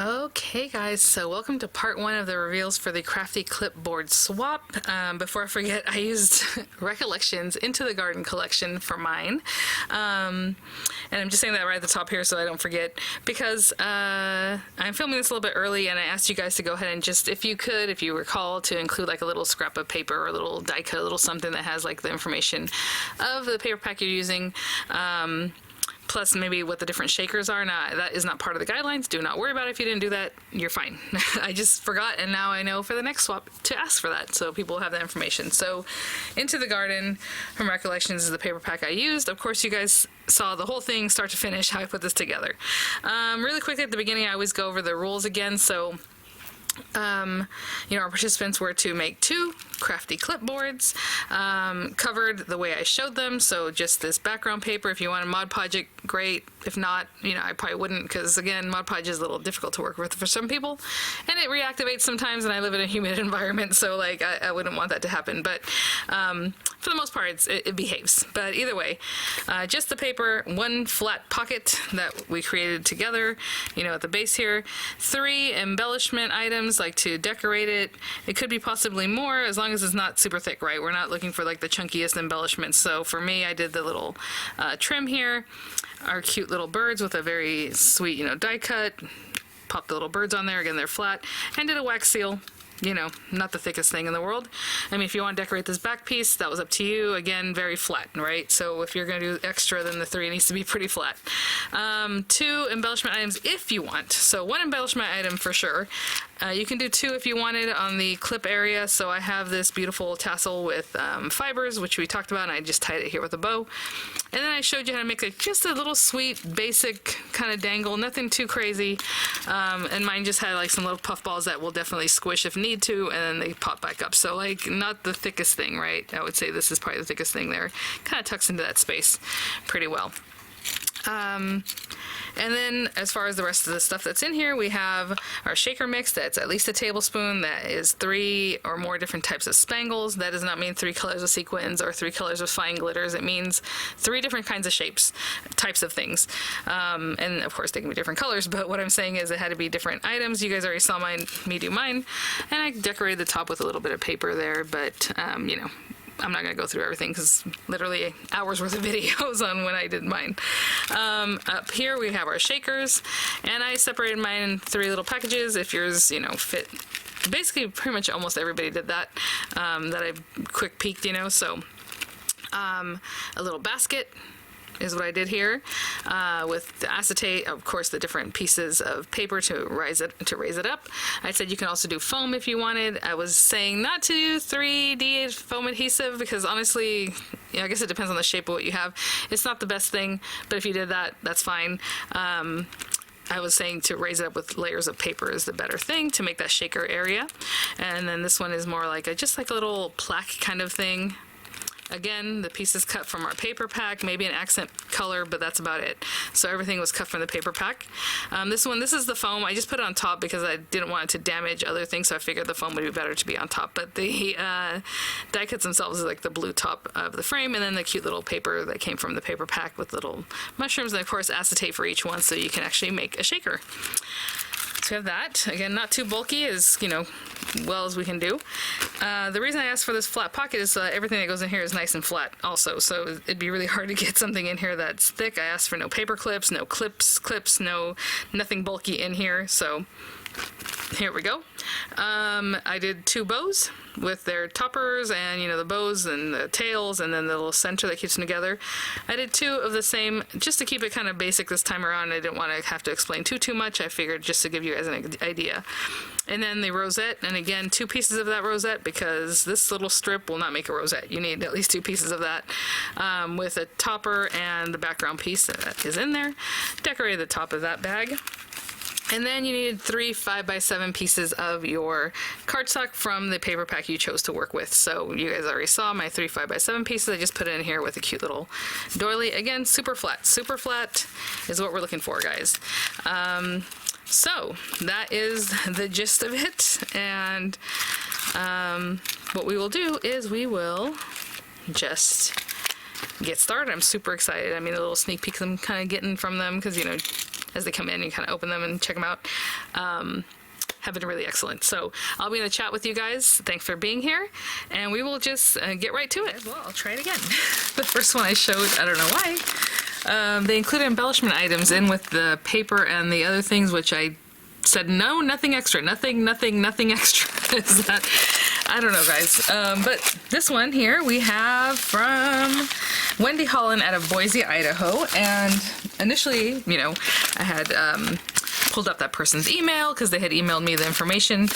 Okay guys, so welcome to part one of the reveals for the Crafty Clipboard swap. Before I forget, I used Recollections Into the Garden collection for mine. And I'm just saying that right at the top here so I don't forget, because I'm filming this a little bit early and I asked you guys to go ahead and just, if you recall, to include like a little scrap of paper or a little die cut, a little something that has like the information of the paper pack you're using. Plus maybe what the different shakers are. Now, that is not part of the guidelines. Do not worry about it. If you didn't do that, you're fine. I just forgot, and now I know for the next swap to ask for that, so people will have that information. So, Into the Garden from Recollections is the paper pack I used. Of course, you guys saw the whole thing, start to finish, how I put this together. Really quickly at the beginning, I always go over the rules again, so our participants were to make 2 crafty clipboards, covered the way I showed them, so just this background paper. If you want a Mod Podge it, great. If not, I probably wouldn't, because again, Mod Podge is a little difficult to work with for some people, and it reactivates sometimes, and I live in a humid environment, so like I wouldn't want that to happen, but for the most part it behaves. But either way, just the paper, 1 flat pocket that we created together, at the base here, 3 embellishment items like to decorate it. It could be possibly more, as long as it's not super thick, right? We're not looking for like the chunkiest embellishments. So for me, I did the little trim here, our cute little birds with a very sweet, die cut. Popped the little birds on there, again they're flat, and did a wax seal. Not the thickest thing in the world. I mean, if you want to decorate this back piece, that was up to you. Again, very flat, right? So if you're going to do extra, then the 3 needs to be pretty flat. 2 embellishment items if you want. So 1 embellishment item for sure. You can do 2 if you wanted on the clip area. So I have this beautiful tassel with fibers, which we talked about, and I just tied it here with a bow. And then I showed you how to make just a little sweet, basic kind of dangle, nothing too crazy. And mine just had like some little puff balls that will definitely squish if need to, and then they pop back up. So like not the thickest thing, right? I would say this is probably the thickest thing there. Kind of tucks into that space pretty well. And then as far as the rest of the stuff that's in here, we have our shaker mix that's at least a tablespoon. That is 3 or more different types of spangles. That does not mean 3 colors of sequins or 3 colors of fine glitters. It means 3 different kinds of shapes, types of things. And of course they can be different colors, but what I'm saying is it had to be different items. You guys already saw me do mine. And I decorated the top with a little bit of paper there, but I'm not going to go through everything because literally hours worth of videos on when I did mine. Up here we have our shakers, and I separated mine in 3 little packages. If yours, fit. Basically, pretty much almost everybody did that, that I quick peeked, so a little basket is what I did here, with the acetate, of course, the different pieces of paper to raise it up. I said you can also do foam if you wanted. I was saying not to do 3D foam adhesive because honestly, I guess it depends on the shape of what you have. It's not the best thing, but if you did that, that's fine. I was saying to raise it up with layers of paper is the better thing to make that shaker area. And then this one is more like just like a little plaque kind of thing. Again, the pieces cut from our paper pack, maybe an accent color, but that's about it. So everything was cut from the paper pack. This is the foam. I just put it on top because I didn't want it to damage other things, so I figured the foam would be better to be on top. But the die cuts themselves is like the blue top of the frame, and then the cute little paper that came from the paper pack with little mushrooms, and of course acetate for each one, so you can actually make a shaker. So we have that. Again, not too bulky, as well as we can do. The reason I asked for this flat pocket is everything that goes in here is nice and flat also, so it'd be really hard to get something in here that's thick. I asked for no paper clips, no clips, nothing bulky in here, so here we go. I did 2 bows with their toppers and the bows and the tails and then the little center that keeps them together. I did 2 of the same just to keep it kind of basic this time around. I didn't want to have to explain too much. I figured just to give you guys an idea. And then the rosette, and again 2 pieces of that rosette because this little strip will not make a rosette. You need at least 2 pieces of that, with a topper and the background piece that is in there. Decorated the top of that bag. And then you need 3 5x7 pieces of your cardstock from the paper pack you chose to work with. So you guys already saw my 3 5x7 pieces. I just put it in here with a cute little doily. Again, super flat. Super flat is what we're looking for, guys. So that is the gist of it. And what we will do is we will just get started. I'm super excited. I mean, a little sneak peek I'm kind of getting from them because, as they come in. You kind of open them and check them out. Have been really excellent. So I'll be in the chat with you guys. Thanks for being here, and we will just get right to it. Well, I'll try it again. The first one I showed, I don't know why. They included embellishment items in with the paper and the other things, which I said no, nothing extra, nothing extra. Is that, I don't know, guys. But this one here we have from Wendy Holland out of Boise, Idaho, and initially, you know, I had pulled up that person's email because they had emailed me the information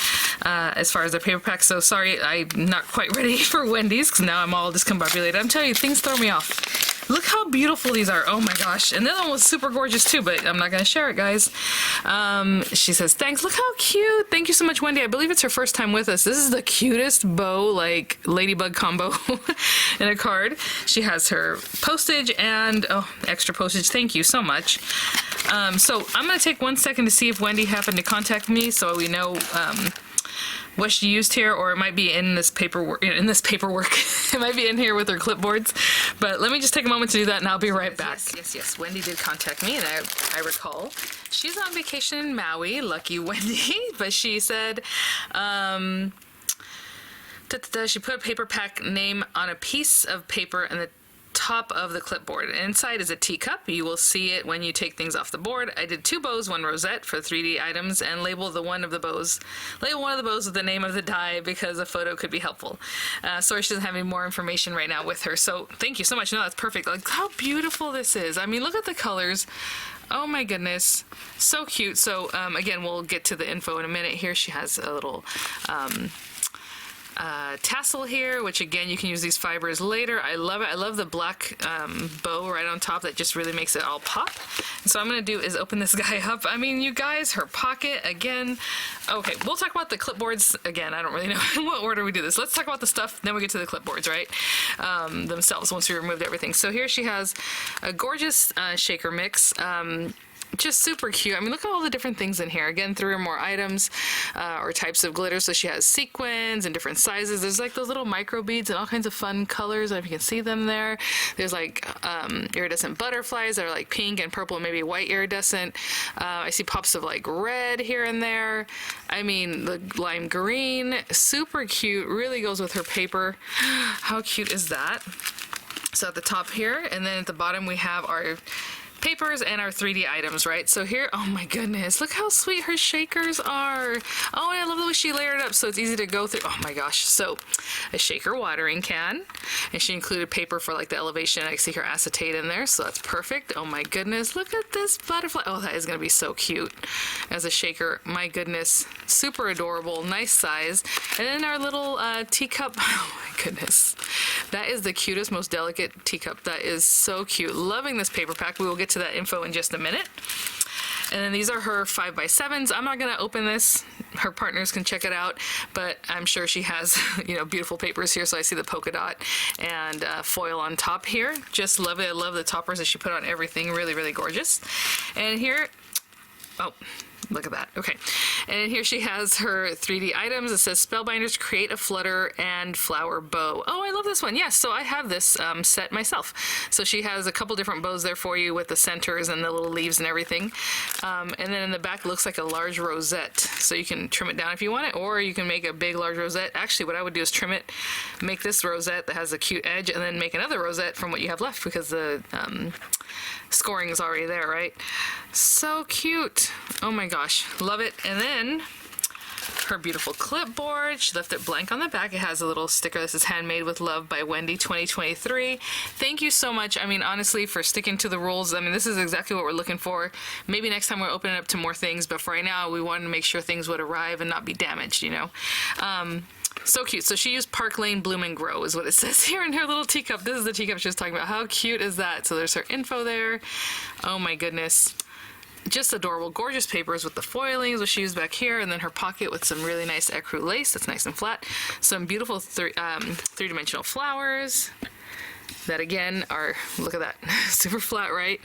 as far as their paper pack. So sorry, I'm not quite ready for Wendy's because now I'm all discombobulated. I'm telling you, things throw me off. Look how beautiful these are. Oh my gosh. And the other one was super gorgeous too, but I'm not going to share it, guys. She says, thanks. Look how cute. Thank you so much, Wendy. I believe it's her first time with us. This is the cutest bow, like ladybug combo in a card. She has her postage and extra postage. Thank you so much. So I'm going to take 1 second to see if Wendy happened to contact me so we know what she used here, or it might be in this paperwork. It might be in here with her clipboards. But let me just take a moment to do that, and I'll be right back. Yes. Wendy did contact me, and I recall she's on vacation in Maui. Lucky Wendy. But she said she put a paper pack name on a piece of paper and the top of the clipboard. Inside is a teacup. You will see it when you take things off the board. I did 2 bows, 1 rosette for 3D items, and label one of the bows with the name of the die because a photo could be helpful. Sorry she doesn't have any more information right now with her, so thank you so much. No, that's perfect. Like, how beautiful this is. I mean, look at the colors. Oh my goodness, so cute. So again, we'll get to the info in a minute. Here she has a little tassel here, which again, you can use these fibers later. I love it. I love the black bow right on top that just really makes it all pop. And so what I'm going to do is open this guy up. I mean, you guys, her pocket again. Okay, we'll talk about the clipboards again. I don't really know in what order we do this. Let's talk about the stuff, then we get to the clipboards, right? Themselves, once we removed everything. So here she has a gorgeous shaker mix. Just super cute. I mean, look at all the different things in here. Again, 3 or more items or types of glitter. So she has sequins and different sizes. There's like those little micro beads and all kinds of fun colors. I don't know if you can see them there. There's like iridescent butterflies that are like pink and purple and maybe white iridescent. I see pops of like red here and there. I mean, the lime green, super cute. Really goes with her paper. How cute is that? So at the top here, and then at the bottom we have our papers and our 3D items, right? So here, oh my goodness, look how sweet her shakers are. Oh, and I love the way she layered it up so it's easy to go through. Oh my gosh. So a shaker watering can, and she included paper for like the elevation. I see her acetate in there, so that's perfect. Oh my goodness, look at this butterfly. Oh, that is gonna be so cute as a shaker. My goodness, super adorable, nice size. And then our little teacup. Oh my goodness, that is the cutest, most delicate teacup. That is so cute. Loving this paper pack. We will get to that info in just a minute. And then these are her 5x7s. I'm not going to open this. Her partners can check it out, but I'm sure she has, you know, beautiful papers here. So I see the polka dot and foil on top here. Just love it. I love the toppers that she put on everything. Really, really gorgeous. And here, oh, look at that. Okay. And here she has her 3D items. It says Spellbinders Create a Flutter and Flower Bow. Oh, I love this one. Yes, so I have this set myself. So she has a couple different bows there for you with the centers and the little leaves and everything. And then in the back looks like a large rosette. So you can trim it down if you want it, or you can make a big large rosette. Actually, what I would do is trim it, make this rosette that has a cute edge, and then make another rosette from what you have left because the scoring is already there, right? So cute. Oh my gosh, love it. And then her beautiful clipboard. She left it blank on the back. It has a little sticker that says Handmade with Love by Wendy 2023. Thank you so much. I mean, honestly, for sticking to the rules. I mean, this is exactly what we're looking for. Maybe next time we'll open it up to more things, but for right now, we wanted to make sure things would arrive and not be damaged, you know? So cute. So she used Park Lane Bloom and Grow is what it says here in her little teacup. This is the teacup she was talking about. How cute is that? So there's her info there. Oh my goodness. Just adorable, gorgeous papers with the foilings, which she used back here, and then her pocket with some really nice ecru lace that's nice and flat. Some beautiful three-dimensional flowers that again are, look at that, super flat, right?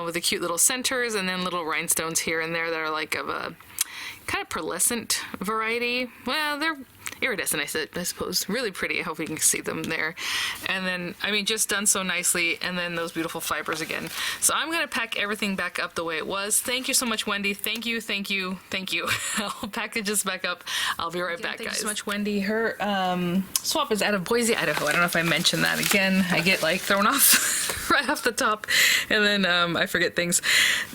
With the cute little centers and then little rhinestones here and there that are like of a kind of pearlescent variety. Well, they're, iridescent, I suppose. Really pretty. I hope you can see them there. And then, I mean, just done so nicely. And then those beautiful fibers again. So I'm going to pack everything back up the way it was. Thank you so much, Wendy. Thank you, thank you, thank you. I'll package this back up. I'll be right back, guys. Thank you so much, Wendy. Her swap is out of Boise, Idaho. I don't know if I mentioned that again. I get like thrown off right off the top, and then I forget things.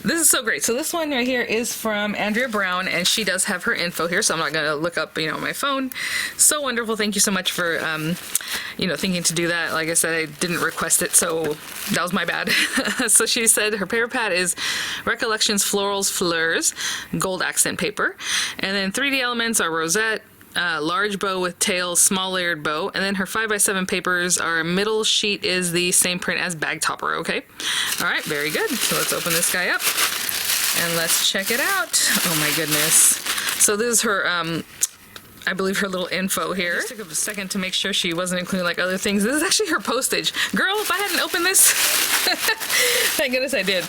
This is so great. So this one right here is from Andrea Brown, and she does have her info here, so I'm not going to look up, on my phone. So wonderful. Thank you so much for, thinking to do that. Like I said, I didn't request it, so that was my bad. So she said her paper pad is Recollections Florals Fleurs, gold accent paper. And then 3D elements are rosette, large bow with tails, small layered bow, and then her 5x7 papers, our middle sheet is the same print as bag topper, okay? All right, very good. So let's open this guy up and let's check it out. Oh my goodness. So this is her, I believe, her little info here. I just took a second to make sure she wasn't including like other things. This is actually her postage. Girl, if I hadn't opened this, thank goodness I did.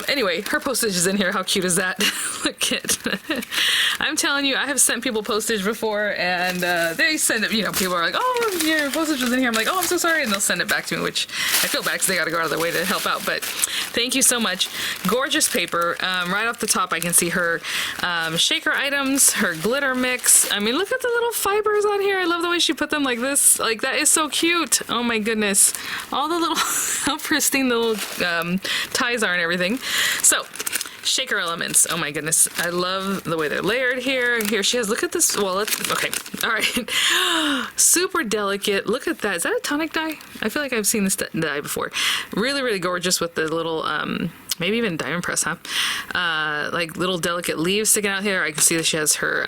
Anyway, her postage is in here. How cute is that? Look at I'm telling you, I have sent people postage before, and they send it, people are like, oh, your postage was in here. I'm like, oh, I'm so sorry. And they'll send it back to me, which I feel bad because they got to go out of their way to help out. But thank you so much. Gorgeous paper. Right off the top, I can see her shaker items, her glitter mix. I mean, look at the little fibers on here. I love the way she put them like this. Like, that is so cute. Oh my goodness. All the little, how pristine the little ties are and everything. So, shaker elements. Oh my goodness. I love the way they're layered here. Here she has, look at this. Well, okay. All right. Super delicate. Look at that. Is that a tonic dye? I feel like I've seen this dye before. Really, really gorgeous with the little, maybe even diamond press, huh? Like little delicate leaves sticking out here. I can see that she has her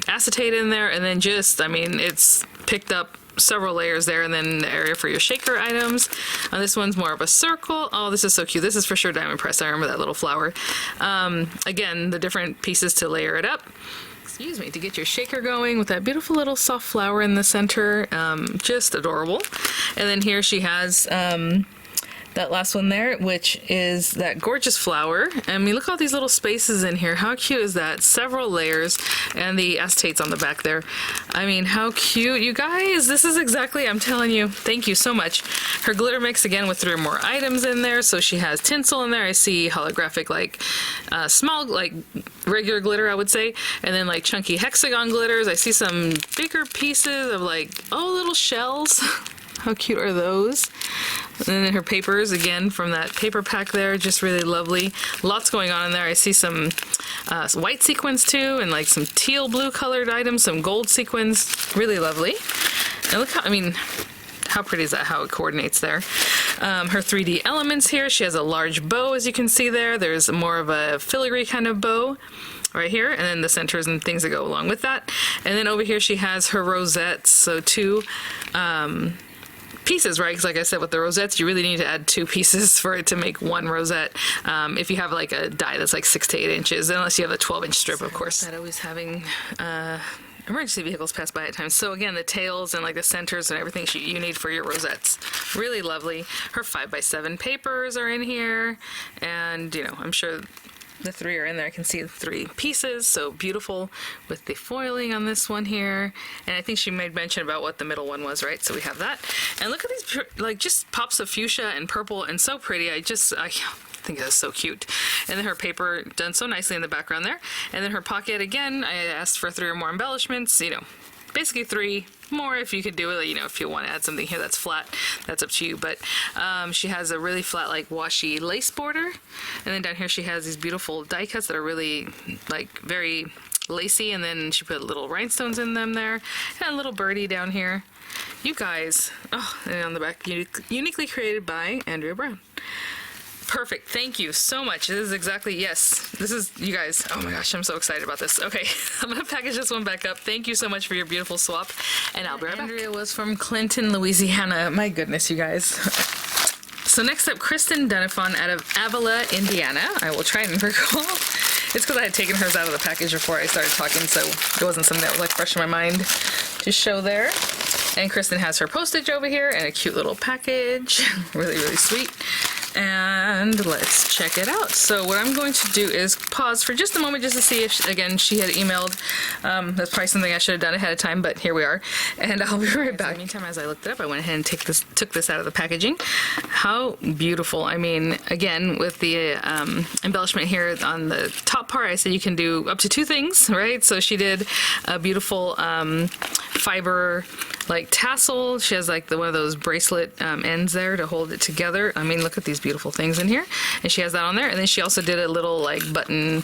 acetate in there, and then just, I mean, it's picked up several layers there, and then the area for your shaker items. This one's more of a circle. Oh, this is so cute. This is for sure diamond press. I remember that little flower. Again, the different pieces to layer it up. Excuse me, to get your shaker going with that beautiful little soft flower in the center. Just adorable. And then here she has that last one there, which is that gorgeous flower. I mean, look at all these little spaces in here. How cute is that? Several layers, and the acetates on the back there. I mean, how cute, you guys. This is exactly, I'm telling you, thank you so much. Her glitter mix, again, with 3 or more items in there. So she has tinsel in there. I see holographic, like small, like regular glitter, I would say. And then like chunky hexagon glitters. I see some bigger pieces of like, oh, little shells. How cute are those? And then her papers, again, from that paper pack there, just really lovely. Lots going on in there. I see some white sequins too, and like some teal blue colored items, some gold sequins. Really lovely. And look how, I mean, how pretty is that, how it coordinates there. Her 3D elements here. She has a large bow, as you can see there. There's more of a filigree kind of bow right here, and then the centers and things that go along with that. And then over here she has her rosettes, so 2 pieces, right? Because like I said, with the rosettes, you really need to add 2 pieces for it to make 1 rosette. If you have like a die that's like 6 to 8 inches, unless you have a 12-inch strip, of course. That always having emergency vehicles pass by at times. So again, the tails and like the centers and everything you need for your rosettes. Really lovely. Her 5x7 papers are in here, and I'm sure the 3 are in there. I can see the 3 pieces, so beautiful with the foiling on this one here. And I think she made mention about what the middle one was, right? So we have that. And look at these, like, just pops of fuchsia and purple, and so pretty. I think that's so cute. And then her paper done so nicely in the background there. And then her pocket, again, I asked for 3 or more embellishments, basically 3 more if you could do it, if you want to add something here that's flat, that's up to you. But she has a really flat, like, washi lace border, and then down here she has these beautiful die cuts that are really, like, very lacy, and then she put little rhinestones in them there, and a little birdie down here. You guys, oh, and on the back, uniquely created by Andrea Brown. Perfect. Thank you so much. This is exactly, yes. This is, you guys, oh my gosh, I'm so excited about this. Okay, I'm going to package this one back up. Thank you so much for your beautiful swap, and I'll be right back. Andrea was from Clinton, Louisiana. My goodness, you guys. So next up, Kristin Dunifon out of Avila, Indiana. I will try and recall. It's because I had taken hers out of the package before I started talking, so it wasn't something that was like fresh in my mind to show there. And Kristin has her postage over here and a cute little package. Really, really sweet. and let's check it out. So what I'm going to do is pause for just a moment just to see if, again, she had emailed. That's probably something I should have done ahead of time, but here we are. And I'll be right back. In the meantime, as I looked it up, I went ahead and took this out of the packaging. How beautiful. I mean, again, with the embellishment here on the top part, I said you can do up to 2 things, right? So she did a beautiful fiber like tassel. She has like one of those bracelet ends there to hold it together. I mean, look at these beautiful things in here. And she has that on there. And then she also did a little like button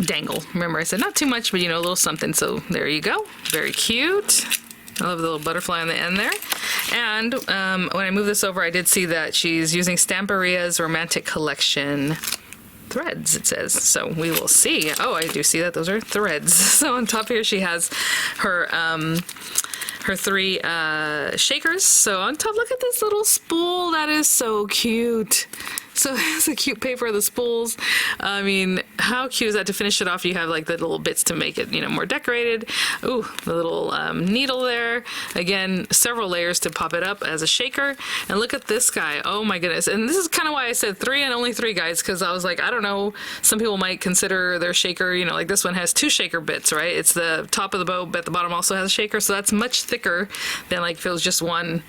dangle. Remember I said not too much, but you know, a little something. So there you go. Very cute. I love the little butterfly on the end there. And when I move this over, I did see that she's using Stamparia's Romantic Collection threads, it says. So we will see. Oh, I do see that those are threads. So on top here she has her 3 shakers. So on top, look at this little spool. That is so cute. So it's a cute paper of the spools. I mean, how cute is that? To finish it off, you have like the little bits to make it, you know, more decorated. Ooh, the little needle there. Again, several layers to pop it up as a shaker. And look at this guy. Oh my goodness. And this is kind of why I said 3 and only 3 guys, because I was like, I don't know, some people might consider their shaker, you know, like this one has 2 shaker bits, right? It's the top of the bow, but the bottom also has a shaker. So that's much thicker than like if it was just one.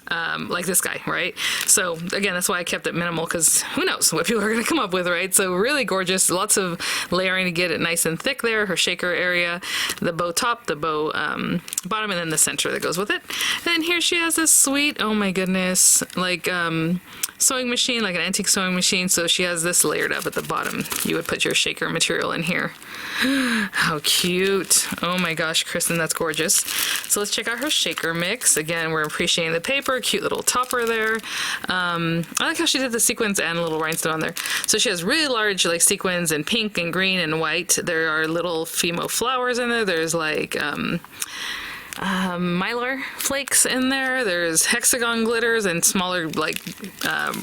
Like this guy, right? So again, that's why I kept it minimal, because who knows what people are going to come up with, right? So really gorgeous, lots of layering to get it nice and thick there. Her shaker area, the bow top, the bow bottom, and then the center that goes with it. And then here she has this sweet, oh my goodness, like sewing machine, like an antique sewing machine. So she has this layered up at the bottom. You would put your shaker material in here. How cute. Oh my gosh, Kristin, that's gorgeous. So let's check out her shaker mix. Again, we're appreciating the paper, cute little topper there. I like how she did the sequins and a little rhinestone on there. So she has really large like sequins in pink and green and white. There are little Fimo flowers in there. There's like mylar flakes in there. There's hexagon glitters and smaller like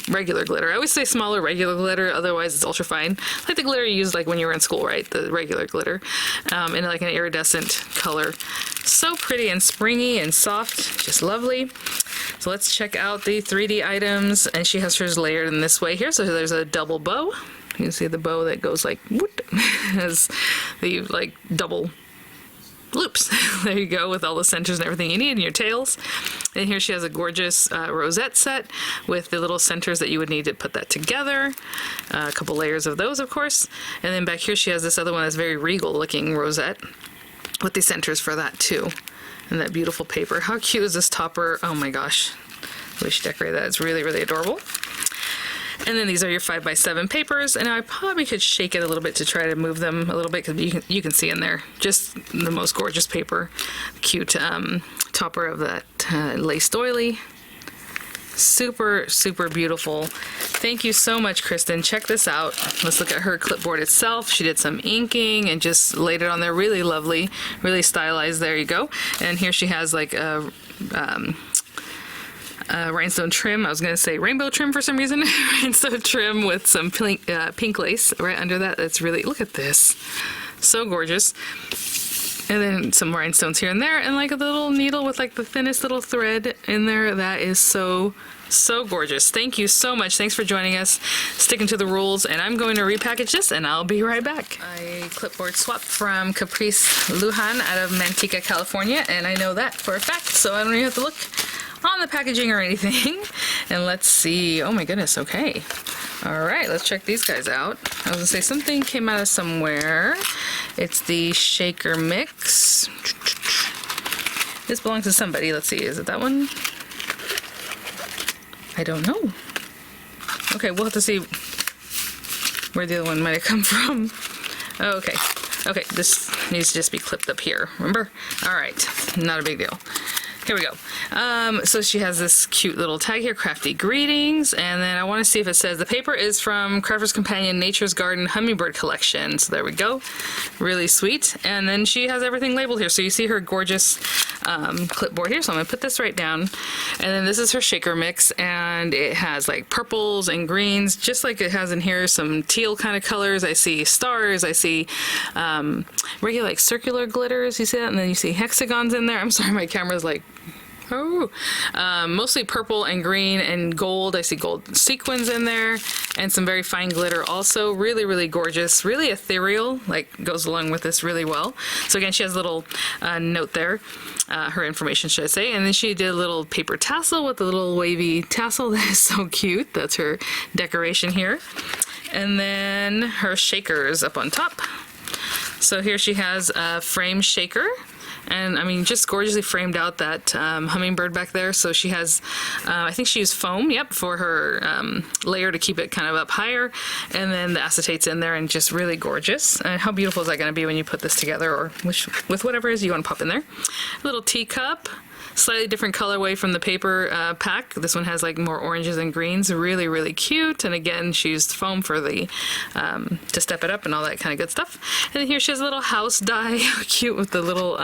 regular glitter. I always say smaller regular glitter, otherwise it's ultra fine. Like the glitter you use like when you were in school, right? The regular glitter in like an iridescent color. So pretty and springy and soft, just lovely. So let's check out the 3D items, and she has hers layered in this way here. So there's a double bow. You can see the bow that goes like whoop, has the like double loops. There you go, with all the centers and everything you need in your tails. And here she has a gorgeous rosette set with the little centers that you would need to put that together. A couple layers of those, of course. And then back here she has this other one that's very regal looking rosette with the centers for that too. And that beautiful paper. How cute is this topper? Oh my gosh. We should decorate that. It's really, really adorable. And then these are your 5x7 papers, and I probably could shake it a little bit to try to move them a little bit, because you can see in there just the most gorgeous paper. Cute topper of that lace doily. Super, super beautiful. Thank you so much, Kristin. Check this out. Let's look at her clipboard itself. She did some inking and just laid it on there. Really lovely, really stylized. There you go. And here she has like a rhinestone trim. I was going to say rainbow trim for some reason. Rhinestone trim with some pink lace right under that. That's really, look at this. So gorgeous. And then some rhinestones here and there, and like a little needle with like the thinnest little thread in there. That is so, so gorgeous. Thank you so much. Thanks for joining us, sticking to the rules, and I'm going to repackage this and I'll be right back. I clipboard swapped from Caprice Lujan out of Manteca, California, and I know that for a fact, so I don't even have to look on the packaging or anything. And let's see. Oh my goodness. Okay. All right. Let's check these guys out. I was gonna say something came out of somewhere. It's the shaker mix. This belongs to somebody. Let's see. Is it that one? I don't know. Okay. We'll have to see where the other one might have come from. Oh, okay. Okay. This needs to just be clipped up here. Remember? All right. Not a big deal. Here we go. So she has this cute little tag here, Crafty Greetings, and then I want to see if it says the paper is from Crafter's Companion Nature's Garden Hummingbird Collection. So there we go. Really sweet. And then she has everything labeled here. So you see her gorgeous clipboard here. So I'm going to put this right down. And then this is her shaker mix, and it has like purples and greens, just like it has in here, some teal kind of colors. I see stars. I see regular like circular glitters. You see that? And then you see hexagons in there. I'm sorry, my camera's like Mostly purple and green and gold. I see gold sequins in there and some very fine glitter also. Really, really gorgeous. Really ethereal, like goes along with this really well. So again, she has a little note there, her information, should I say. And then she did a little paper tassel with a little wavy tassel. That is so cute. That's her decoration here. And then her shakers up on top. So here she has a frame shaker. And I mean, just gorgeously framed out that hummingbird back there. So she has, I think she used foam, for her layer to keep it kind of up higher. And then the acetate's in there and just really gorgeous. And how beautiful is that going to be when you put this together or with whatever it is you want to pop in there. Little teacup. Slightly different colorway from the paper pack. This one has like more oranges and greens. Really, really cute. And again, she used foam for the to step it up and all that kind of good stuff. And then here she has a little house die. Cute with the little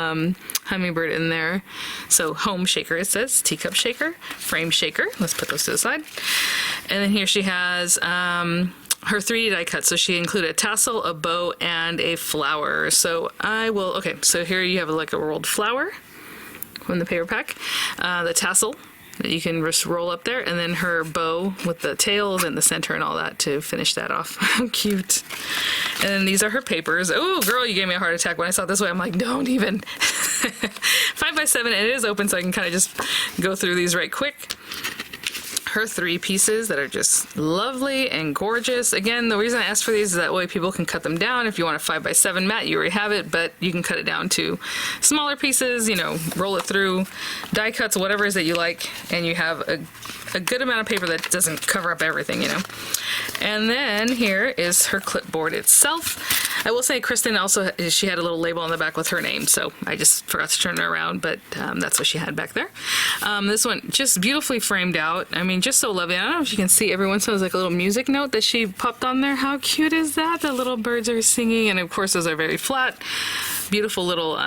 hummingbird in there. So home shaker, it says. Teacup shaker, frame shaker. Let's put those to the side. And then here she has her 3D die cut. So she included a tassel, a bow, and a flower. So so here you have like a rolled flower from the paper pack, the tassel that you can just roll up there, and then her bow with the tails in the center and all that to finish that off. How cute. And then these are her papers. Oh, girl, you gave me a heart attack when I saw it this way. I'm like, don't even. 5x7, and it is open, so I can kind of just go through these right quick. Her 3 pieces that are just lovely and gorgeous. Again, the reason I asked for these is that way people can cut them down. If you want a 5x7 mat, you already have it, but you can cut it down to smaller pieces, roll it through, die cuts, whatever it is that you like, and you have a good amount of paper that doesn't cover up everything, And then here is her clipboard itself. I will say Kristin also, she had a little label on the back with her name, so I just forgot to turn it around, but that's what she had back there. This one just beautifully framed out. I mean, just so lovely. I don't know if you can see every once in a while, like a little music note that she popped on there. How cute is that? The little birds are singing, and of course those are very flat. Beautiful little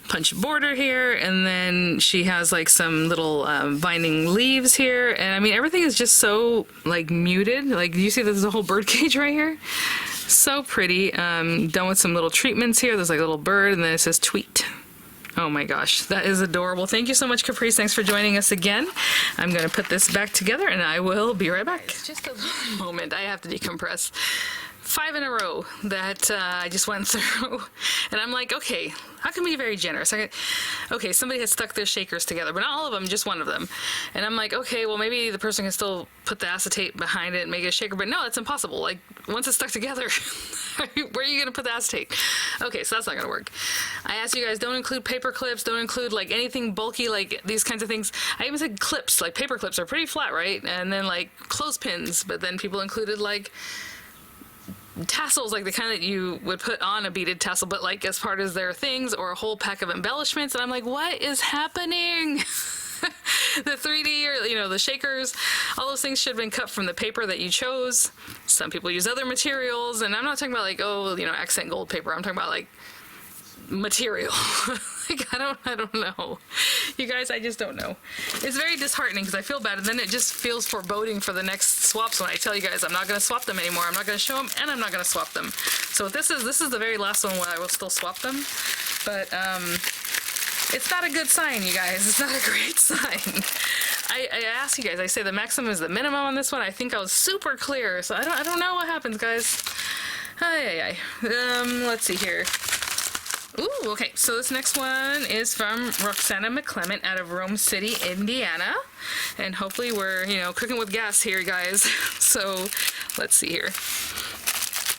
punch border here, and then she has like some little binding leaves here, and I mean everything is just so like muted. Like, you see there's a whole bird cage right here? So pretty. Done with some little treatments here. There's like a little bird, and then it says tweet. Oh my gosh, that is adorable. Thank you so much, Caprice. Thanks for joining us again. I'm going to put this back together and I will be right back. Just a little moment. I have to decompress. 5 in a row that I just went through. And I'm like, okay, how can we be very generous? Okay, somebody has stuck their shakers together, but not all of them, just one of them. And I'm like, okay, well, maybe the person can still put the acetate behind it and make it a shaker, but no, it's impossible. Like, once it's stuck together, where are you going to put the acetate? Okay, so that's not going to work. I asked you guys, don't include paper clips, don't include like anything bulky, like these kinds of things. I even said clips, like paper clips are pretty flat, right? And then like clothespins, but then people included like tassels, like the kind that you would put on a beaded tassel, but like as part of their things, or a whole pack of embellishments. And I'm like, what is happening? The 3D or, the shakers, all those things should have been cut from the paper that you chose. Some people use other materials, and I'm not talking about like, accent gold paper. I'm talking about like material. Like, I don't know. You guys, I just don't know. It's very disheartening because I feel bad, and then it just feels foreboding for the next swaps when I tell you guys I'm not going to swap them anymore. I'm not going to show them, and I'm not going to swap them. So this is the very last one where I will still swap them. But it's not a good sign, you guys. It's not a great sign. I asked you guys, I say the maximum is the minimum on this one. I think I was super clear, so I don't know what happens, guys. Let's see here. Ooh, okay, so this next one is from Roxanna McClement out of Rome City, Indiana. And hopefully we're, cooking with gas here, guys. So let's see here.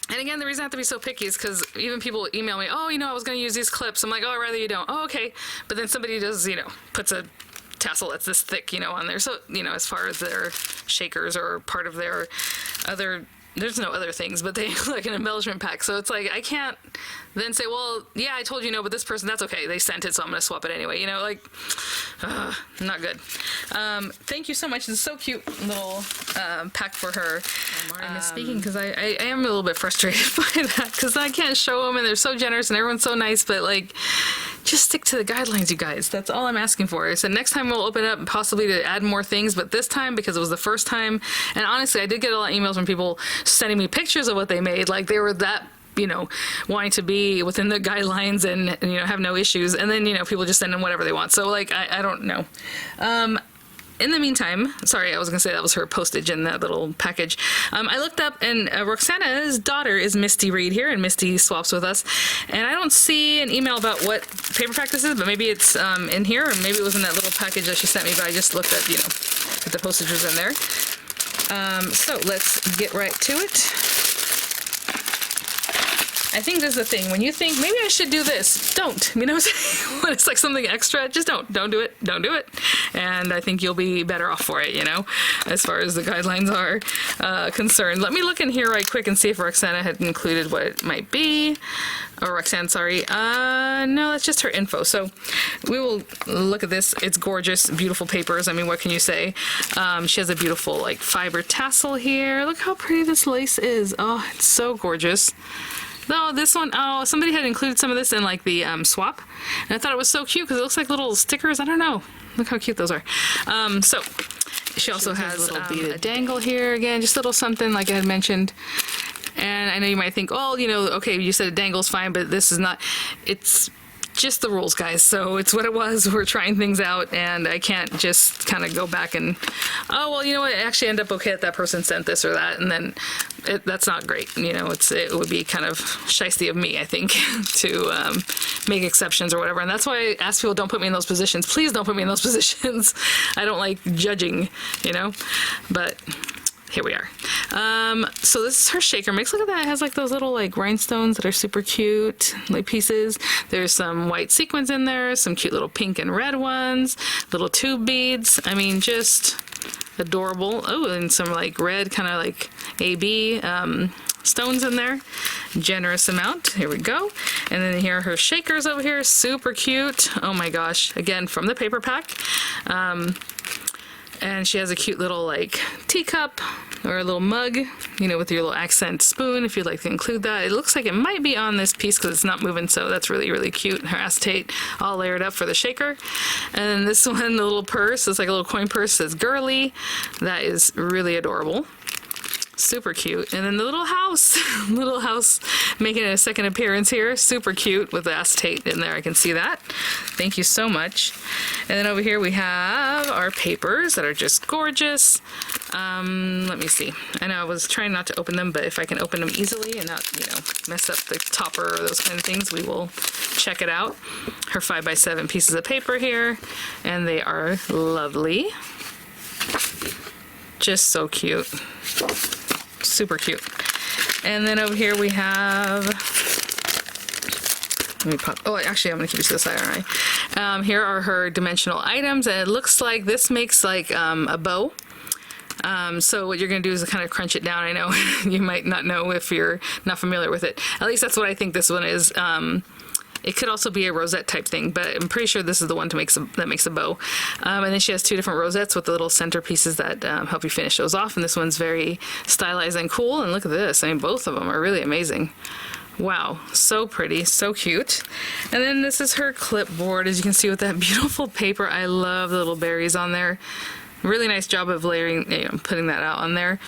And again, the reason I have to be so picky is because even people email me, oh, I was going to use these clips. I'm like, oh, I'd rather you don't. Oh, okay. But then somebody does, puts a tassel that's this thick, on there. So, as far as their shakers or part of their other, there's no other things, but they like an embellishment pack. So it's like, I can't then say, well, yeah, I told you no, but this person, that's okay. They sent it, so I'm going to swap it anyway. Not good. Thank you so much. It's so cute little pack for her. I'm already misspeaking because I am a little bit frustrated by that because I can't show them, and they're so generous and everyone's so nice, but like, just stick to the guidelines, you guys. That's all I'm asking for. So next time we'll open it up possibly to add more things, but this time, because it was the first time, and honestly, I did get a lot of emails from people sending me pictures of what they made. Like, they were that wanting to be within the guidelines and have no issues, and then people just send in whatever they want. So like I don't know. In the meantime, sorry, I was going to say that was her postage in that little package. I looked up, and Roxana's daughter is Misty Reed here, and Misty swaps with us. And I don't see an email about what paper pack this is, but maybe it's in here, or maybe it was in that little package that she sent me, but I just looked at, if the postage was in there. So let's get right to it. I think this is the thing. When you think, maybe I should do this, don't. When it's like something extra, just don't do it. Don't do it. And I think you'll be better off for it, as far as the guidelines are concerned. Let me look in here right quick and see if Roxana had included what it might be. Or Roxanne, sorry. No, that's just her info. So we will look at this. It's gorgeous, beautiful papers. I mean, what can you say? She has a beautiful like fiber tassel here. Look how pretty this lace is. Oh, it's so gorgeous. No, this one, somebody had included some of this in like the swap, and I thought it was so cute because it looks like little stickers. I don't know. Look how cute those are. So she also has a dangle here again, just a little something like I had mentioned. And I know you might think, oh, okay, you said a dangle's fine, but this is not. It's just the rules, guys. So it's what it was. We're trying things out, and I can't just kind of go back and, oh, well, you know what? It actually ended up okay that person sent this or that, and then that's not great. It would be kind of shiesty of me, I think, to make exceptions or whatever. And that's why I ask people, don't put me in those positions. Please don't put me in those positions. I don't like judging, but here we are. So this is her shaker mix. Look at that. It has like those little like rhinestones that are super cute, like pieces. There's some white sequins in there, some cute little pink and red ones, little tube beads. I mean, just adorable. Oh, and some like red kind of like AB stones in there. Generous amount. Here we go. And then here are her shakers over here. Super cute. Oh my gosh. Again, from the paper pack. And she has a cute little like teacup or a little mug, with your little accent spoon if you'd like to include that. It looks like it might be on this piece because it's not moving, so that's really, really cute. Her acetate all layered up for the shaker. And then this one, the little purse, it's like a little coin purse, says girly. That is really adorable. Super cute. And then the little house making a second appearance here. Super cute with the acetate in there. I can see that. Thank you so much. And then over here we have our papers that are just gorgeous. Let me see. I know I was trying not to open them, but if I can open them easily and not, mess up the topper or those kind of things, we will check it out. Her 5x7 pieces of paper here, and they are lovely. Just so cute. Super cute. And then over here we have, let me pop, oh, actually I'm going to keep it to the side, aren't I? Here are her dimensional items, and it looks like this makes like a bow. So what you're going to do is kind of crunch it down. I know you might not know if you're not familiar with it. At least that's what I think this one is. It could also be a rosette type thing, but I'm pretty sure this is the one that makes a bow. And then she has two different rosettes with the little center pieces that help you finish those off. And this one's very stylized and cool. And look at this. I mean, both of them are really amazing. Wow, so pretty, so cute. And then this is her clipboard, as you can see, with that beautiful paper. I love the little berries on there. Really nice job of layering, putting that out on there.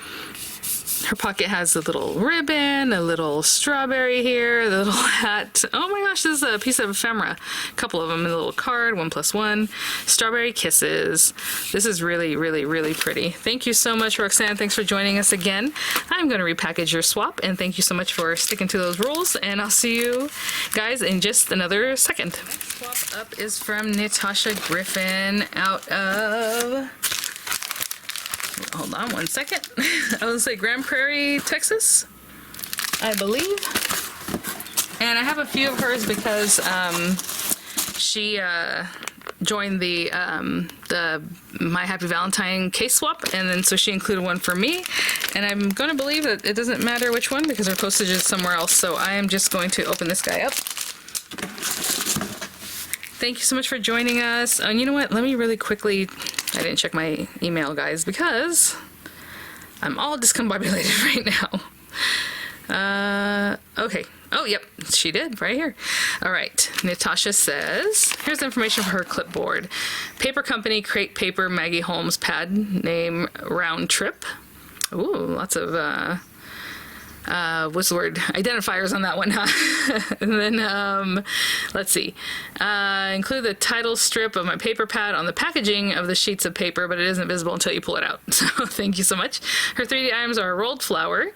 Her pocket has a little ribbon, a little strawberry here, the little hat. Oh my gosh, this is a piece of ephemera. A couple of them in a little card, 1+1. Strawberry kisses. This is really, really, really pretty. Thank you so much, Roxanne. Thanks for joining us again. I'm going to repackage your swap, and thank you so much for sticking to those rules, and I'll see you guys in just another second. Next swap up is from Nitasha Griffin out of... Hold on one second. I would say Grand Prairie, Texas, I believe. And I have a few of hers because she joined the My Happy Valentine case swap, and then so she included one for me. And I'm going to believe that it doesn't matter which one because her postage is somewhere else. So I am just going to open this guy up. Thank you so much for joining us. And you know what? Let me really quickly... I didn't check my email, guys, because I'm all discombobulated right now. Okay. Oh, yep, she did, right here. All right, Natasha says, here's information for her clipboard. Paper company, Crate Paper, Maggie Holmes pad, name Round Trip. Ooh, lots of what's the word? Identifiers on that one, huh? And then, let's see. Include the title strip of my paper pad on the packaging of the sheets of paper, but it isn't visible until you pull it out. So thank you so much. Her 3D items are a rolled flower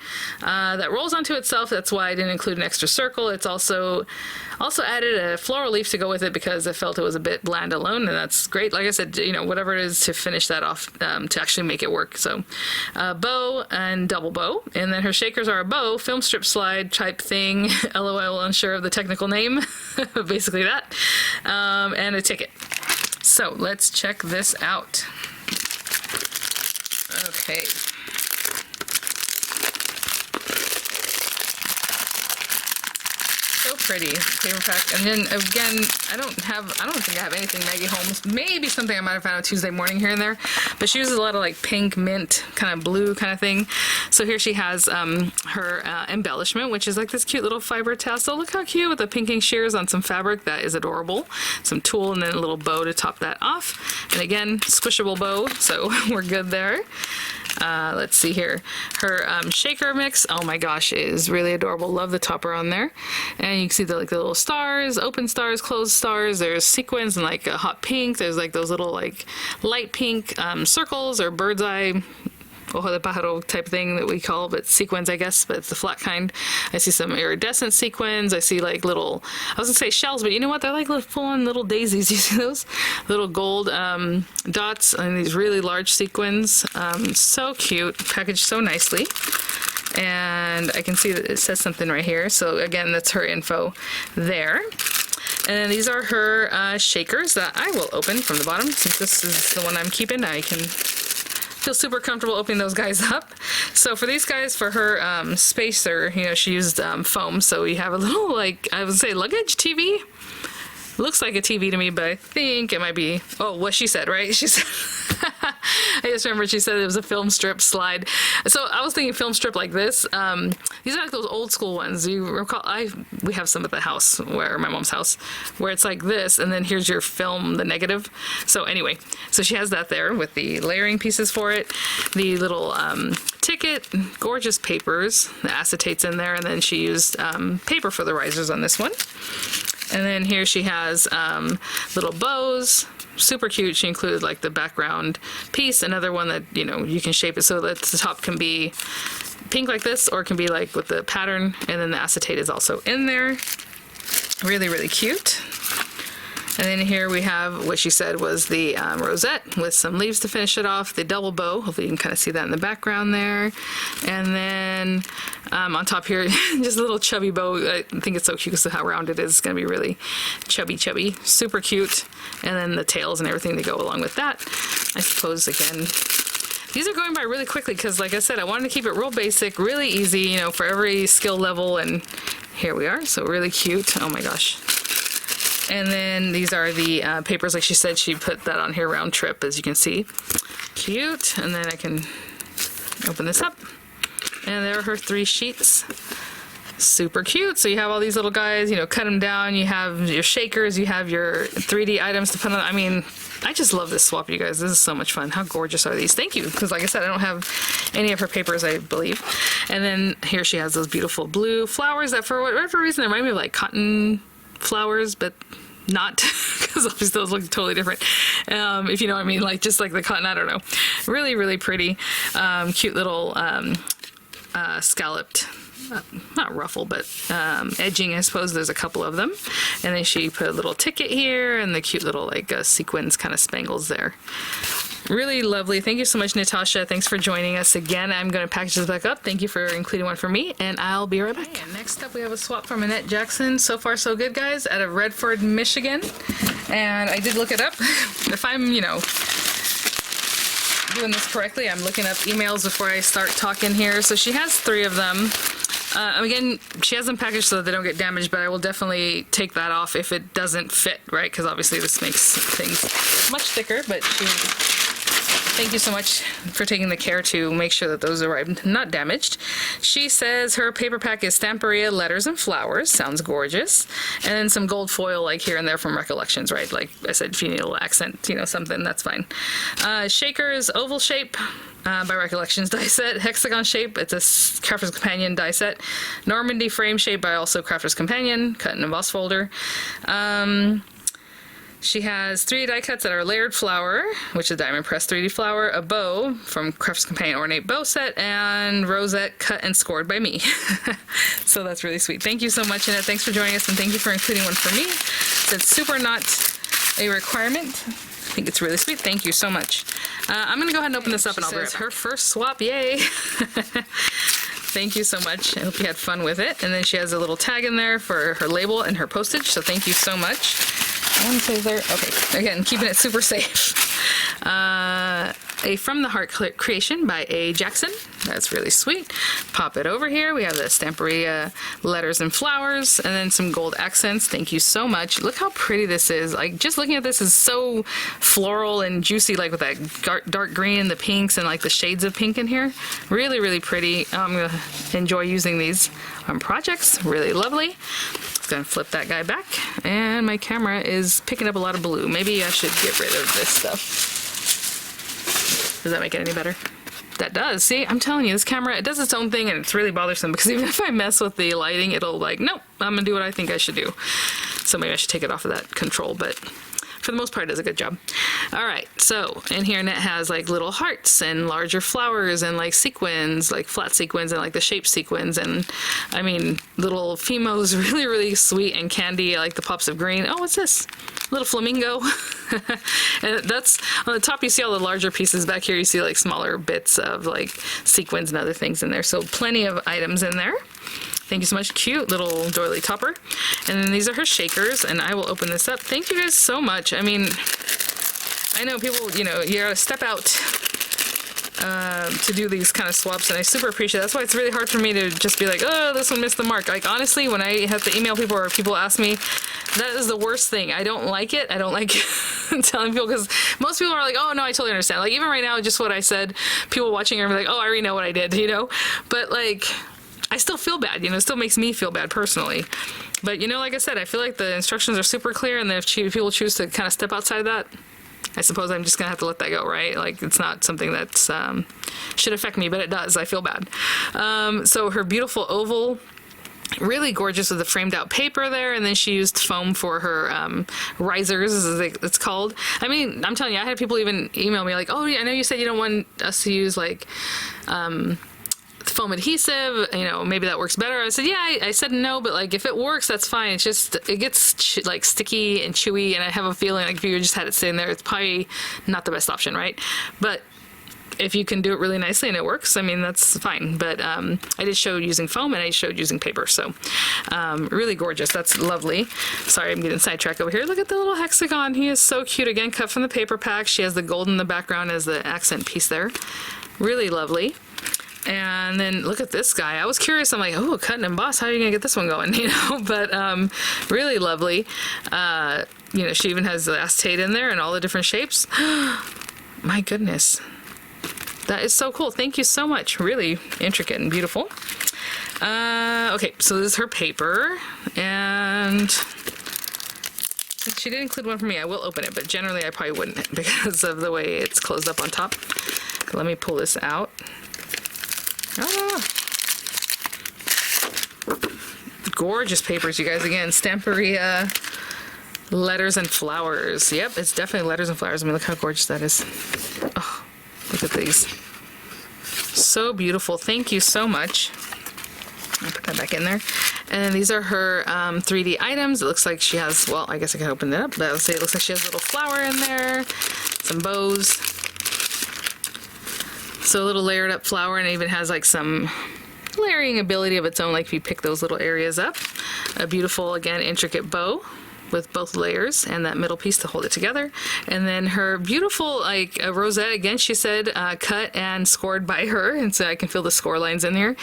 that rolls onto itself. That's why I didn't include an extra circle. It's also added a floral leaf to go with it because I felt it was a bit bland alone, and that's great. Like I said, whatever it is to finish that off, to actually make it work. So bow and double bow. And then her shakers are a bow, film strip slide type thing. LOL, unsure of the technical name. Basically that. And a ticket. So let's check this out. Okay. So pretty paper pack. And then again, I don't think I have anything Maggie Holmes. Maybe something I might have found on Tuesday morning here and there, but she uses a lot of like pink, mint, kind of blue kind of thing. So here she has her embellishment, which is like this cute little fiber tassel. Look how cute with the pinking shears on some fabric. That is adorable. Some tulle and then a little bow to top that off. And again, squishable bow, so we're good there. Let's see here. Her shaker mix, oh my gosh, is really adorable. Love the topper on there. And you can see the little stars, open stars, closed stars. There's sequins and like a hot pink. There's like those little like light pink circles or bird's eye, ojo de pájaro type thing that we call, but sequins, I guess, but it's the flat kind. I see some iridescent sequins. I see like little, I was gonna say shells, but you know what? They're like full-on little daisies. You see those? Little gold dots and these really large sequins. So cute, packaged so nicely. And I can see that it says something right here. So again, that's her info there. And these are her shakers that I will open from the bottom. Since this is the one I'm keeping, I can feel super comfortable opening those guys up. So for these guys, for her spacer, she used foam. So you have a little, like, I would say luggage TV. Looks like a TV to me, but I think it might be, oh, what she said, right? She said, I just remember she said it was a film strip slide. So I was thinking film strip like this. These are like those old school ones. You recall, we have some at the house, where my mom's house, where it's like this, and then here's your film, the negative. So anyway, so she has that there with the layering pieces for it. The little ticket, gorgeous papers, the acetates in there, and then she used paper for the risers on this one. And then here she has little bows, super cute. She included like the background piece, another one that, you can shape it so that the top can be pink like this, or it can be like with the pattern, and then the acetate is also in there. Really, really cute. And then here we have what she said was the rosette with some leaves to finish it off, the double bow. Hopefully you can kind of see that in the background there. And then on top here, just a little chubby bow. I think it's so cute because of how round it is. It's going to be really chubby, super cute. And then the tails and everything that go along with that. I suppose, again, these are going by really quickly because, like I said, I wanted to keep it real basic, really easy, for every skill level. And here we are. So really cute. Oh my gosh. And then these are the papers, like she said, she put that on here round trip, as you can see. Cute. And then I can open this up. And there are her 3 sheets. Super cute. So you have all these little guys, cut them down. You have your shakers, you have your 3D items to put on. I mean, I just love this swap, you guys. This is so much fun. How gorgeous are these? Thank you. Because like I said, I don't have any of her papers, I believe. And then here she has those beautiful blue flowers that for whatever reason remind me of like cotton flowers, but not, because obviously those look totally different, if you know what I mean, like just like the cotton, I don't know. Really, really pretty, cute little scalloped, not ruffle, but edging, I suppose. There's a couple of them. And then she put a little ticket here and the cute little like sequins kind of spangles there. Really lovely. Thank you so much, Nitasha. Thanks for joining us again. I'm going to package this back up. Thank you for including one for me, and I'll be right back. Okay, and next up, we have a swap from Annette Jackson. So far, so good, guys, out of Redford, Michigan. And I did look it up. If I'm, doing this correctly, I'm looking up emails before I start talking here. So she has 3 of them. Again, she has them packaged so that they don't get damaged, but I will definitely take that off if it doesn't fit, right? Because obviously this makes things much thicker, but she Thank you so much for taking the care to make sure that those arrived not damaged. She says her paper pack is Stamperia Letters and Flowers. Sounds gorgeous. And then some gold foil like here and there from Recollections, right? Like I said, if you need a little accent, you know, something, that's fine. Shakers Oval Shape by Recollections die set. Hexagon Shape, it's a Crafter's Companion die set. Normandy Frame Shape by also Crafter's Companion, cut in emboss folder. She has 3 die cuts that are Layered Flower, which is Diamond Press 3D Flower, a bow from Crafter's Companion Ornate Bow Set, and Rosette cut and scored by me. So that's really sweet. Thank you so much, Annette. Thanks for joining us, and thank you for including one for me. It's super not a requirement. I think it's really sweet. Thank you so much. I'm going to go ahead and open this up, and I'll be right back. Her first swap, yay! Thank you so much. I hope you had fun with it. And then she has a little tag in there for her label and her postage, so thank you so much. One says there. Okay, again, keeping it super safe. A From the Heart creation by A. Jackson. That's really sweet. Pop it over here. We have the Stamperia Letters and Flowers, and then some gold accents. Thank you so much. Look how pretty this is. Like, just looking at this is so floral and juicy, like with that dark green, the pinks, and like the shades of pink in here. Really, really pretty. I'm gonna enjoy using these on projects. Really lovely. Just gonna flip that guy back, and my camera is picking up a lot of blue. Maybe I should get rid of this stuff. Does that make it any better? That does. See, I'm telling you, this camera, it does its own thing, and it's really bothersome because even if I mess with the lighting, it'll like, nope, I'm gonna do what I think I should do. So maybe I should take it off of that control, but for the most part, it does a good job. All right, so in here, Annette has like little hearts and larger flowers and like sequins, like flat sequins and like the shape sequins, and I mean, little Fimos, really, really sweet and candy, like the pops of green. Oh, what's this? Little flamingo. And that's on the top. You see all the larger pieces. Back here you see like smaller bits of like sequins and other things in there, so plenty of items in there. Thank you so much. Cute little doily topper. And then these are her shakers, and I will open this up. Thank you guys so much. I mean, I know people, you know, you gotta step out to do these kind of swaps, and I super appreciate it. That's why it's really hard for me to just be like, oh, this one missed the mark. Like, honestly, when I have to email people or people ask me, that is the worst thing. I don't like it. I don't like telling people, because most people are like, oh, no, I totally understand. Like, even right now, just what I said, people watching are like, oh, I already know what I did, you know? But, like, I still feel bad, you know, it still makes me feel bad personally. But, you know, like I said, I feel like the instructions are super clear, and then if people choose to kind of step outside of that, I suppose I'm just going to have to let that go, right? Like, it's not something that's should affect me, but it does. I feel bad. So her beautiful oval, really gorgeous with the framed out paper there, and then she used foam for her risers, as it's called. I mean, I'm telling you, I had people even email me like, oh, yeah, I know you said you don't want us to use, like, foam adhesive, you know, maybe that works better. I said, yeah, I said no, but like if it works, that's fine. It's just, it gets like sticky and chewy, and I have a feeling like if you just had it sitting there, it's probably not the best option, right? But if you can do it really nicely and it works, I mean, that's fine. But I did show using foam, and I showed using paper, so really gorgeous. That's lovely. Sorry, I'm getting sidetracked over here. Look at the little hexagon. He is so cute. Again, cut from the paper pack. She has the gold in the background as the accent piece there. Really lovely. And then look at this guy. I was curious. I'm like, oh, cut and emboss. How are you gonna get this one going? You know, but really lovely. You know, she even has the acetate in there and all the different shapes. My goodness, that is so cool. Thank you so much. Really intricate and beautiful. Okay, so this is her paper, and she did include one for me. I will open it, but generally I probably wouldn't because of the way it's closed up on top. Let me pull this out. Ah. Gorgeous papers, you guys. Again, Stamperia Letters and Flowers. Yep, it's definitely Letters and Flowers. I mean, look how gorgeous that is. Oh, look at these. So beautiful. Thank you so much. I'll put that back in there. And then these are her 3D items. It looks like she has, well, I guess I can open it up, but I'll say it looks like she has a little flower in there, some bows. So a little layered up flower, and it even has like some layering ability of its own, like if you pick those little areas up. A beautiful, again, intricate bow with both layers and that middle piece to hold it together. And then her beautiful, like, rosette, again, she said, cut and scored by her, and so I can feel the score lines in here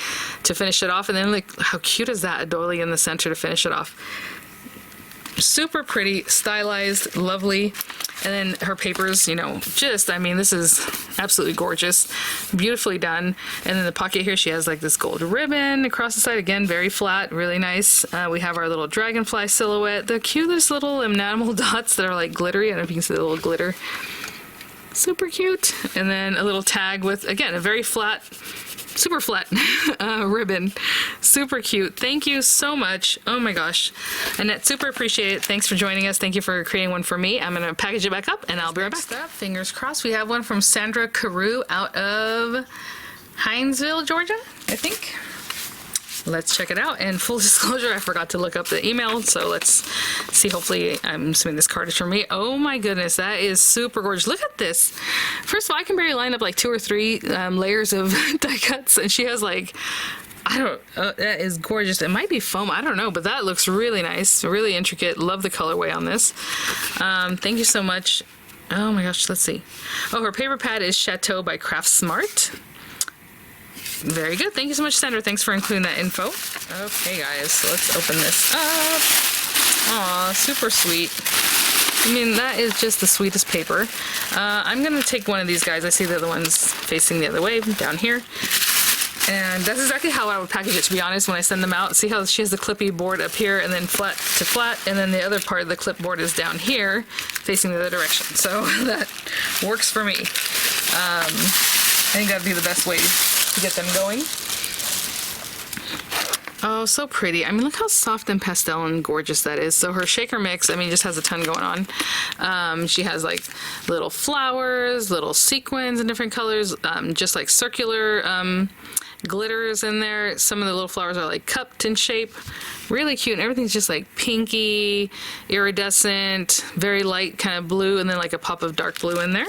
to finish it off. And then, like, how cute is that? A doily in the center to finish it off. Super pretty, stylized, lovely. And then her papers, you know, just, I mean, this is absolutely gorgeous. Beautifully done. And then the pocket here, she has like this gold ribbon across the side. Again, very flat, really nice. We have our little dragonfly silhouette. The cutest little enamel dots that are like glittery. I don't know if you can see the little glitter. Super cute. And then a little tag with, again, a very flat, super flat ribbon. Super cute. Thank you so much. Oh my gosh. Annette, super appreciate it. Thanks for joining us. Thank you for creating one for me. I'm going to package it back up and I'll be right back. Fingers crossed. We have one from Sandra Carew out of Hinesville, Georgia, I think. Let's check it out. And full disclosure, I forgot to look up the email, so let's see. Hopefully, I'm assuming this card is from me. Oh my goodness, that is super gorgeous. Look at this. First of all, I can barely line up like 2 or 3 layers of die cuts, and she has like, I don't, that is gorgeous. It might be foam, I don't know, but that looks really nice, really intricate. Love the colorway on this. Thank you so much. Oh my gosh, let's see. Oh, her paper pad is Chateau by Craft Smart. Very good. Thank you so much, Sandra. Thanks for including that info. Okay, guys, so let's open this up. Aw, super sweet. I mean, that is just the sweetest paper. I'm going to take one of these guys. I see the other one's facing the other way, down here. And that's exactly how I would package it, to be honest, when I send them out. See how she has the clippy board up here and then flat to flat, and then the other part of the clipboard is down here, facing the other direction. So that works for me. I think that'd be the best way to get them going. Oh, so pretty. I mean, look how soft and pastel and gorgeous that is. So her shaker mix, I mean, just has a ton going on. She has like little flowers, little sequins in different colors, just like circular glitters in there. Some of the little flowers are like cupped in shape. Really cute. And everything's just like pinky, iridescent, very light kind of blue, and then like a pop of dark blue in there.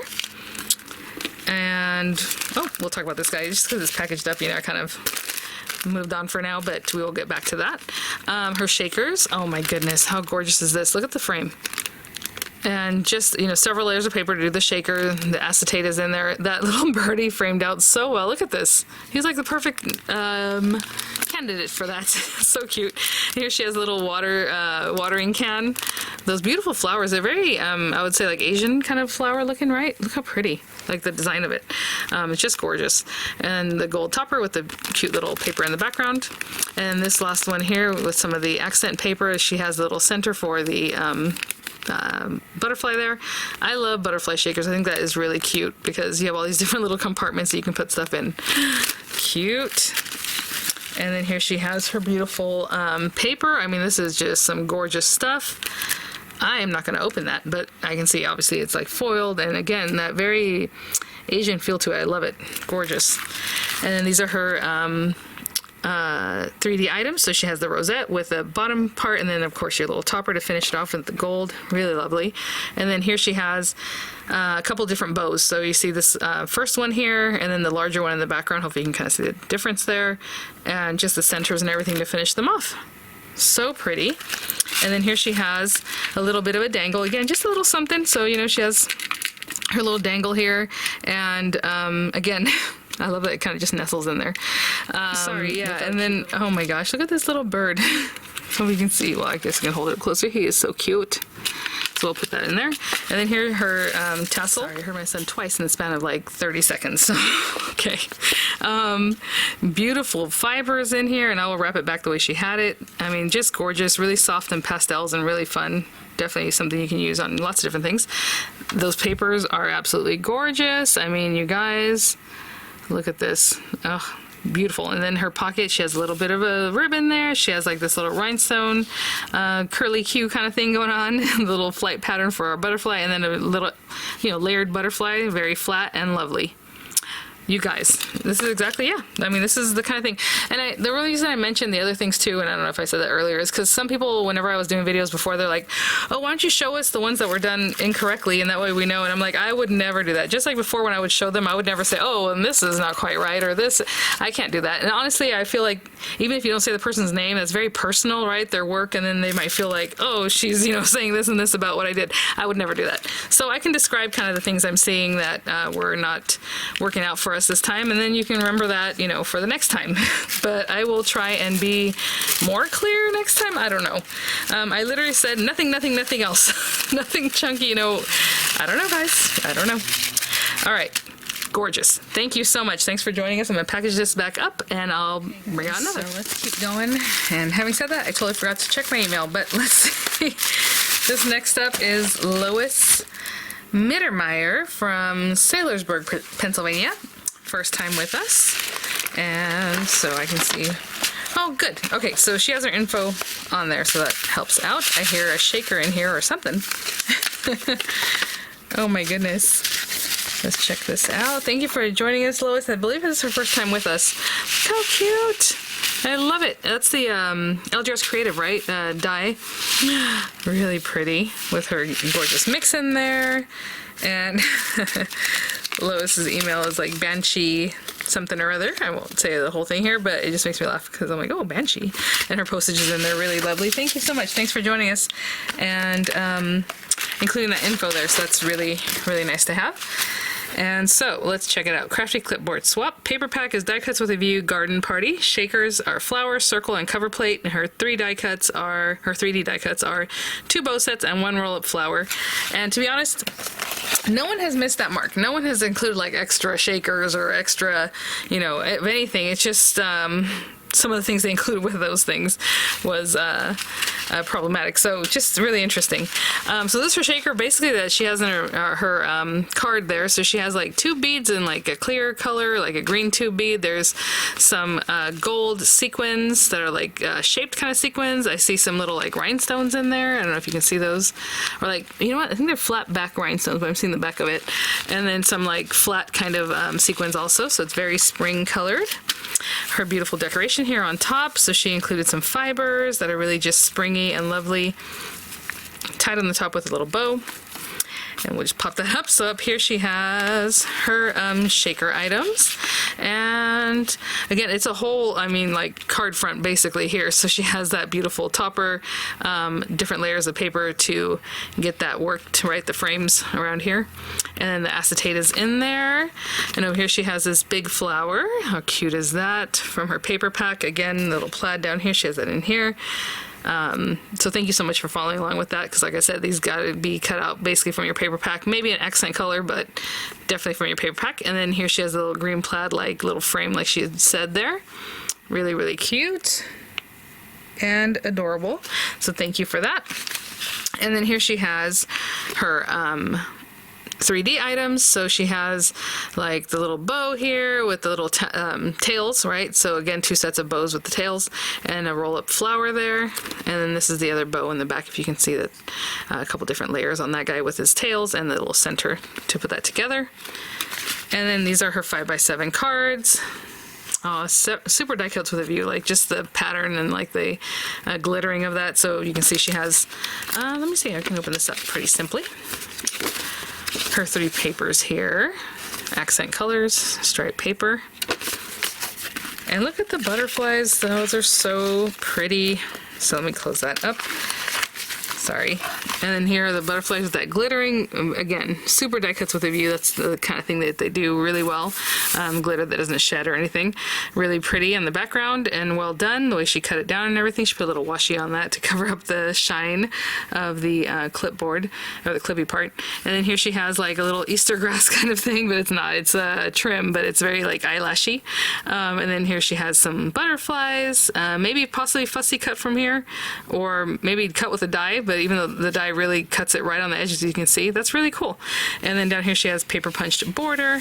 And, oh, we'll talk about this guy. Just because it's packaged up, you know, I kind of moved on for now, but we will get back to that. Her shakers, oh my goodness, how gorgeous is this? Look at the frame. And just, you know, several layers of paper to do the shaker. The acetate is in there. That little birdie framed out so well. Look at this. He's like the perfect candidate for that. So cute. Here she has a little watering can. Those beautiful flowers. They're very, I would say, like Asian kind of flower looking, right? Look how pretty. Like the design of it. It's just gorgeous. And the gold topper with the cute little paper in the background. And this last one here with some of the accent paper. She has a little center for the butterfly there. I love butterfly shakers. I think that is really cute because you have all these different little compartments that you can put stuff in. Cute. And then here she has her beautiful paper. I mean, this is just some gorgeous stuff. I am not going to open that, but I can see obviously it's like foiled, and again, that very Asian feel to it. I love it. Gorgeous. And then these are her 3D items. So she has the rosette with the bottom part, and then of course your little topper to finish it off with the gold. Really lovely. And then here she has a couple different bows. So you see this first one here, and then the larger one in the background. Hopefully you can kind of see the difference there, and just the centers and everything to finish them off. So pretty. And then here she has a little bit of a dangle. Again, just a little something. So, you know, she has her little dangle here, and again, I love that it kind of just nestles in there. Sorry, yeah. And then, oh my gosh, look at this little bird. So you can see, well, I guess I can hold it closer. He is so cute. So we'll put that in there. And then here her tassel. Sorry, I heard my son twice in the span of like 30 seconds. Okay. Beautiful fibers in here, and I will wrap it back the way she had it. I mean, just gorgeous, really soft and pastels and really fun. Definitely something you can use on lots of different things. Those papers are absolutely gorgeous. I mean, you guys, look at this. Oh, beautiful. And then her pocket, she has a little bit of a ribbon there. She has like this little rhinestone curly Q kind of thing going on. The little flight pattern for our butterfly, and then a little, you know, layered butterfly, very flat and lovely. You guys, this is exactly, yeah. I mean, this is the kind of thing. And the reason I mentioned the other things too, and I don't know if I said that earlier, is because some people, whenever I was doing videos before, they're like, oh, why don't you show us the ones that were done incorrectly, and that way we know. And I'm like, I would never do that. Just like before, when I would show them, I would never say, oh, and this is not quite right, or this, I can't do that. And honestly, I feel like even if you don't say the person's name, that's very personal, right? Their work, and then they might feel like, oh, she's, you know, saying this and this about what I did. I would never do that. So I can describe kind of the things I'm seeing that were not working out for us this time, and then you can remember that, you know, for the next time. But I will try and be more clear next time. I don't know. I literally said nothing else. Nothing chunky, you know. I don't know, guys. I don't know. All right. Gorgeous. Thank you so much. Thanks for joining us. I'm going to package this back up and I'll bring out another. So let's keep going. And having said that, I totally forgot to check my email, but let's see. This next up is Lois Mittermeir from Saylorsburg, Pennsylvania. First time with us. And so I can see. Oh, good. Okay, so she has her info on there, so that helps out. I hear a shaker in here or something. Oh my goodness. Let's check this out. Thank you for joining us, Lois. I believe this is her first time with us. Look how cute. I love it. That's the LGS Creative, right? Die. Really pretty with her gorgeous mix in there. And Lois's email is like Banshee something or other. I won't say the whole thing here, but it just makes me laugh because I'm like, oh, Banshee. And her postage is in there. Really lovely. Thank you so much. Thanks for joining us. And including that info there. So that's really, really nice to have. And so let's check it out. Crafty Clipboard Swap. Paper pack is die cuts with a view garden party. Shakers are flower, circle, and cover plate. And her 3D die cuts are 2 bow sets and 1 roll up flower. And to be honest, no one has missed that mark. No one has included like extra shakers or extra, you know, if anything. It's just some of the things they included with those things was problematic. So just really interesting. So this is her shaker, basically, that she has in her card there. So she has like 2 beads in like a clear color, like a green tube bead. There's some gold sequins that are like shaped kind of sequins. I see some little like rhinestones in there. I don't know if you can see those. Or like, you know what? I think they're flat back rhinestones, but I'm seeing the back of it. And then some like flat kind of sequins also. So it's very spring colored. Her beautiful decoration here on top. So she included some fibers that are really just springy and lovely, tied on the top with a little bow. And we'll just pop that up. So up here she has her shaker items. And again, it's a whole, I mean, like card front basically here. So she has that beautiful topper, different layers of paper to get that worked, right? The frames around here. And then the acetate is in there. And over here she has this big flower. How cute is that? From her paper pack. Again, little plaid down here. She has that in here. So thank you so much for following along with that, because like I said, these got to be cut out basically from your paper pack, maybe an accent color, but definitely from your paper pack. And then here she has a little green plaid like little frame like she had said there. Really, really cute and adorable. So thank you for that. And then here she has her 3D items. So she has like the little bow here with the little tails, right? So again, 2 sets of bows with the tails and a roll up flower there. And then this is the other bow in the back, if you can see that, a couple different layers on that guy with his tails and the little center to put that together. And then these are her 5x7 cards. Oh, super die cuts with a view, like just the pattern and like the glittering of that. So you can see she has, let me see, I can open this up pretty simply. Her 3 papers here, accent colors, striped paper. And look at the butterflies, those are so pretty. So let me close that up. Sorry. And then here are the butterflies with that glittering. Again, super die cuts with a view. That's the kind of thing that they do really well. Glitter that doesn't shed or anything. Really pretty in the background and well done. The way she cut it down and everything. She put a little washi on that to cover up the shine of the clipboard, or the clippy part. And then here she has like a little Easter grass kind of thing, but it's not. It's a trim, but it's very like eyelashy. And then here she has some butterflies, maybe possibly fussy cut from here, or maybe cut with a die, but even though the die really cuts it right on the edges, you can see, that's really cool. And then down here she has paper punched border.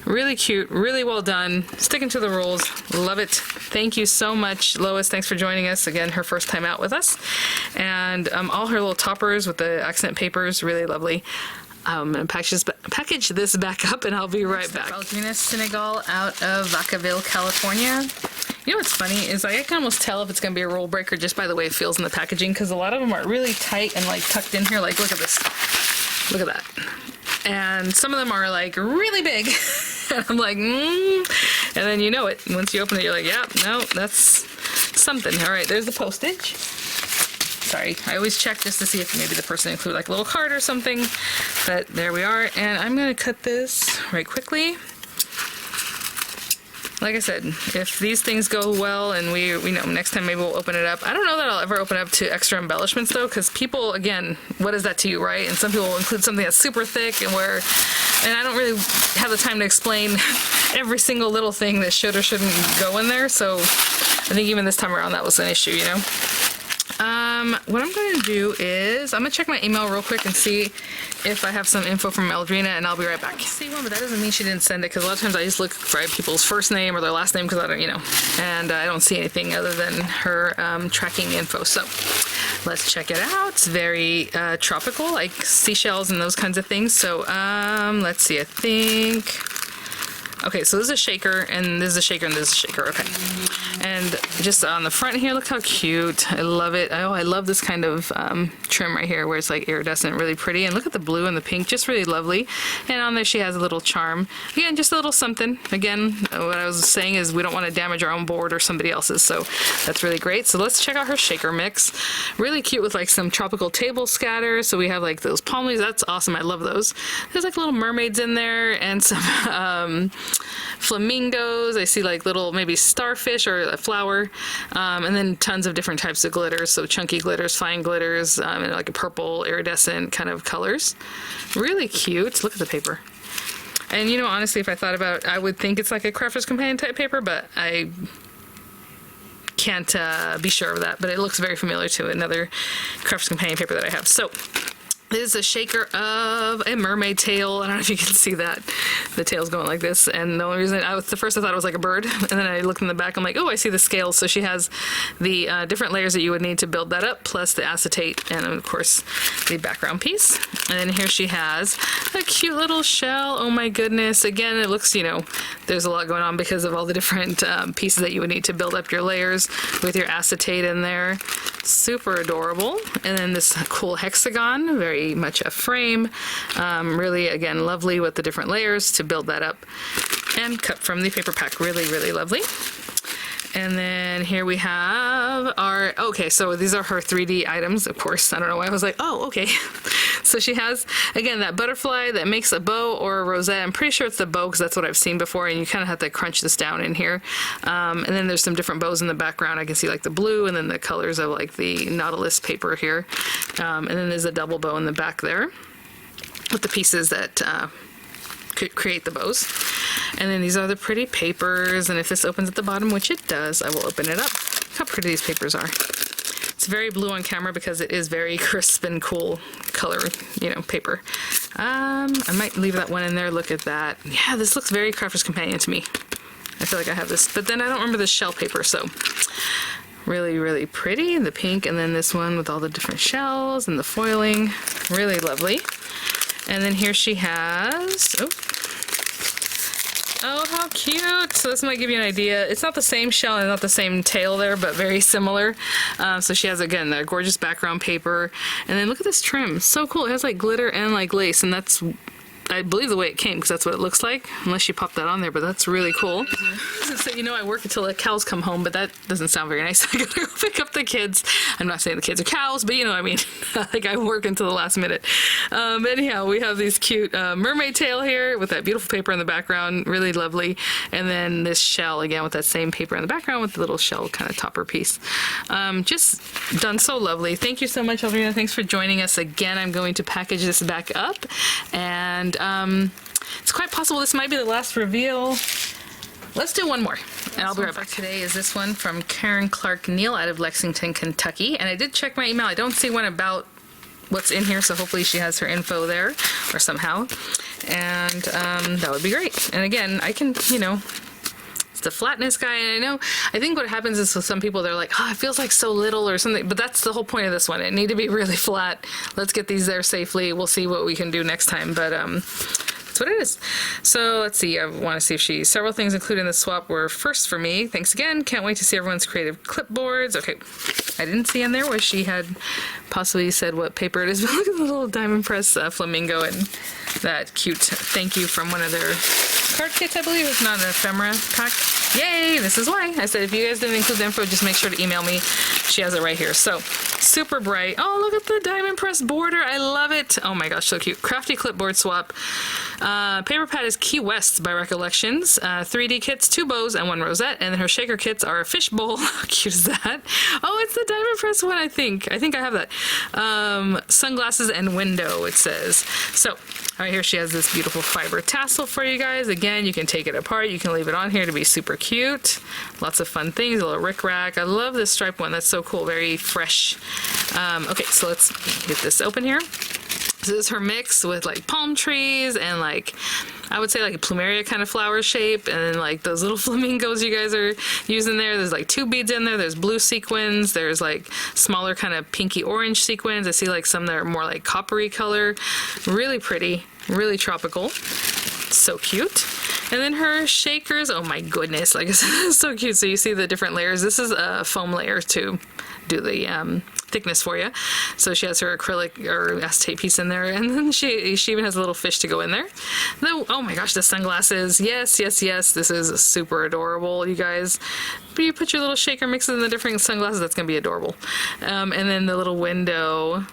Really cute, really well done, sticking to the rules, love it. Thank you so much, Lois. Thanks for joining us again, her first time out with us. And all her little toppers with the accent papers, really lovely. I'm going to package this back up and I'll be right back. Aldrina Sinegal out of Vacaville, California. You know what's funny is I can almost tell if it's going to be a roll breaker just by the way it feels in the packaging, because a lot of them are really tight and like tucked in here. Like, look at this. Look at that. And some of them are like really big. And I'm like, And then you know it. Once you open it, you're like, yeah, no, that's something. All right, there's the postage. Sorry, I always check just to see if maybe the person included like a little card or something. But there we are. And I'm going to cut this right quickly. like I said, if these things go well and we know next time maybe we'll open it up. I don't know that I'll ever open it up to extra embellishments though, because people, again, what is that to you, right? And some people will include something that's super thick and I don't really have the time to explain every single little thing that should or shouldn't go in there. So I think even this time around that was an issue, you know? What I'm going to do is I'm going to check my email real quick and see if I have some info from Aldrina, and I'll be right back. See one, but that doesn't mean she didn't send it, because a lot of times I just look for people's first name or their last name because I don't, you know, and I don't see anything other than her tracking info. So let's check it out. It's very tropical, like seashells and those kinds of things. So let's see, I think... Okay, so this is a shaker, and this is a shaker, and this is a shaker. Okay. And just on the front here, look how cute. I love it. Oh, I love this kind of trim right here where it's like iridescent, really pretty. And look at the blue and the pink, just really lovely. And on there she has a little charm. Again, just a little something. Again, what I was saying is we don't want to damage our own board or somebody else's, so that's really great. So let's check out her shaker mix. Really cute with like some tropical table scatters. So we have like those palm leaves. That's awesome. I love those. There's like little mermaids in there and some flamingos. I see like little maybe starfish or a flower, and then tons of different types of glitters. So chunky glitters, fine glitters, and like a purple iridescent kind of colors. Really cute. Look at the paper. And you know, honestly, if I thought about it, I would think it's like a Crafter's Companion type paper, but I can't be sure of that. But it looks very familiar to another Crafter's Companion paper that I have. So this is a shaker of a mermaid tail. I don't know if you can see that. The tail's going like this. And the only reason, first I thought it was like a bird. And then I looked in the back, I'm like, oh, I see the scales. So she has the different layers that you would need to build that up, plus the acetate, and of course, the background piece. And then here she has a cute little shell. Oh my goodness. Again, it looks, you know, there's a lot going on because of all the different pieces that you would need to build up your layers with your acetate in there. Super adorable. And then this cool hexagon, very much a frame. Really, again, lovely with the different layers to build that up, and cut from the paper pack. Really, really lovely. And then here we have our, okay, so these are her 3D items, of course. I don't know why I was like, oh, okay. So she has, again, that butterfly that makes a bow or a rosette. I'm pretty sure it's the bow because that's what I've seen before, and you kind of have to crunch this down in here. And then there's some different bows in the background. I can see like the blue and then the colors of like the Nautilus paper here. And then there's a double bow in the back there with the pieces that create the bows. And then these are the pretty papers, and if this opens at the bottom, which it does, I will open it up. Look how pretty these papers are. It's very blue on camera because it is very crisp and cool color, you know, paper. I might leave that one in there. Look at that. Yeah, this looks very Crafter's Companion to me. I feel like I have this, but then I don't remember the shell paper, so really, really pretty. The pink, and then this one with all the different shells and the foiling. Really lovely. And then here she has, oh, how cute. So this might give you an idea. It's not the same shell and not the same tail there, but very similar. So she has, again, that gorgeous background paper. And then look at this trim. So cool. It has like glitter and like lace, and that's, I believe, the way it came, because that's what it looks like, unless she popped that on there, but that's really cool. So, you know, I work until the cows come home, but that doesn't sound very nice. I gotta go pick up the kids. I'm not saying the kids are cows, but you know what I mean. Like, I work until the last minute. Anyhow, we have these cute mermaid tail here with that beautiful paper in the background, really lovely. And then this shell, again, with that same paper in the background with the little shell kind of topper piece. Just done so lovely. Thank you so much, Aldrina. Thanks for joining us again. I'm going to package this back up, and it's quite possible this might be the last reveal. Let's do one more, and I'll be right back. Today is this one from Karen Clark Neal out of Lexington, Kentucky. And I did check my email. I don't see one about what's in here, so hopefully she has her info there or somehow. And that would be great. And again, I can, you know, it's the flatness guy, and I think what happens is with some people, they're like, oh, it feels like so little or something, but that's the whole point of this one. It need to be really flat. Let's get these there safely. We'll see what we can do next time, but that's what it is. So let's see, I want to see if several things included in the swap were first for me. Thanks again. Can't wait to see everyone's creative clipboards. Okay, I didn't see in there where she had possibly said what paper it is, but look at the little diamond press flamingo and that cute thank you from one of their card kit, I believe. It's not an ephemera pack. Yay, this is why. I said if you guys didn't include the info, just make sure to email me. She has it right here. So, super bright. Oh, look at the diamond pressed border. I love it. Oh my gosh, so cute. Crafty clipboard swap. Paper pad is Key West by Recollections. 3D kits, 2 bows and 1 rosette. And then her shaker kits are a fish bowl. How cute is that? Oh, it's the diamond pressed one, I think. I think I have that. Sunglasses and window, it says. So, right here she has this beautiful fiber tassel for you guys. Again, you can take it apart. You can leave it on here to be super cute. Lots of fun things. A little rickrack. I love this stripe one. That's so cool. Very fresh. Okay, so let's get this open here. This is her mix with like palm trees and like, I would say like a plumeria kind of flower shape, and then like those little flamingos you guys are using there. There's like 2 beads in there. There's blue sequins. There's like smaller kind of pinky orange sequins. I see like some that are more like coppery color. Really pretty, really tropical. So cute. And then her shakers, oh my goodness, like I said, so cute. So you see the different layers. This is a foam layer to do the thickness for you. So she has her acrylic or acetate piece in there, and then she even has a little fish to go in there. Oh my gosh, the sunglasses. Yes, yes, yes. This is super adorable, you guys. But you put your little shaker mixes in the different sunglasses, that's going to be adorable. And then the little window.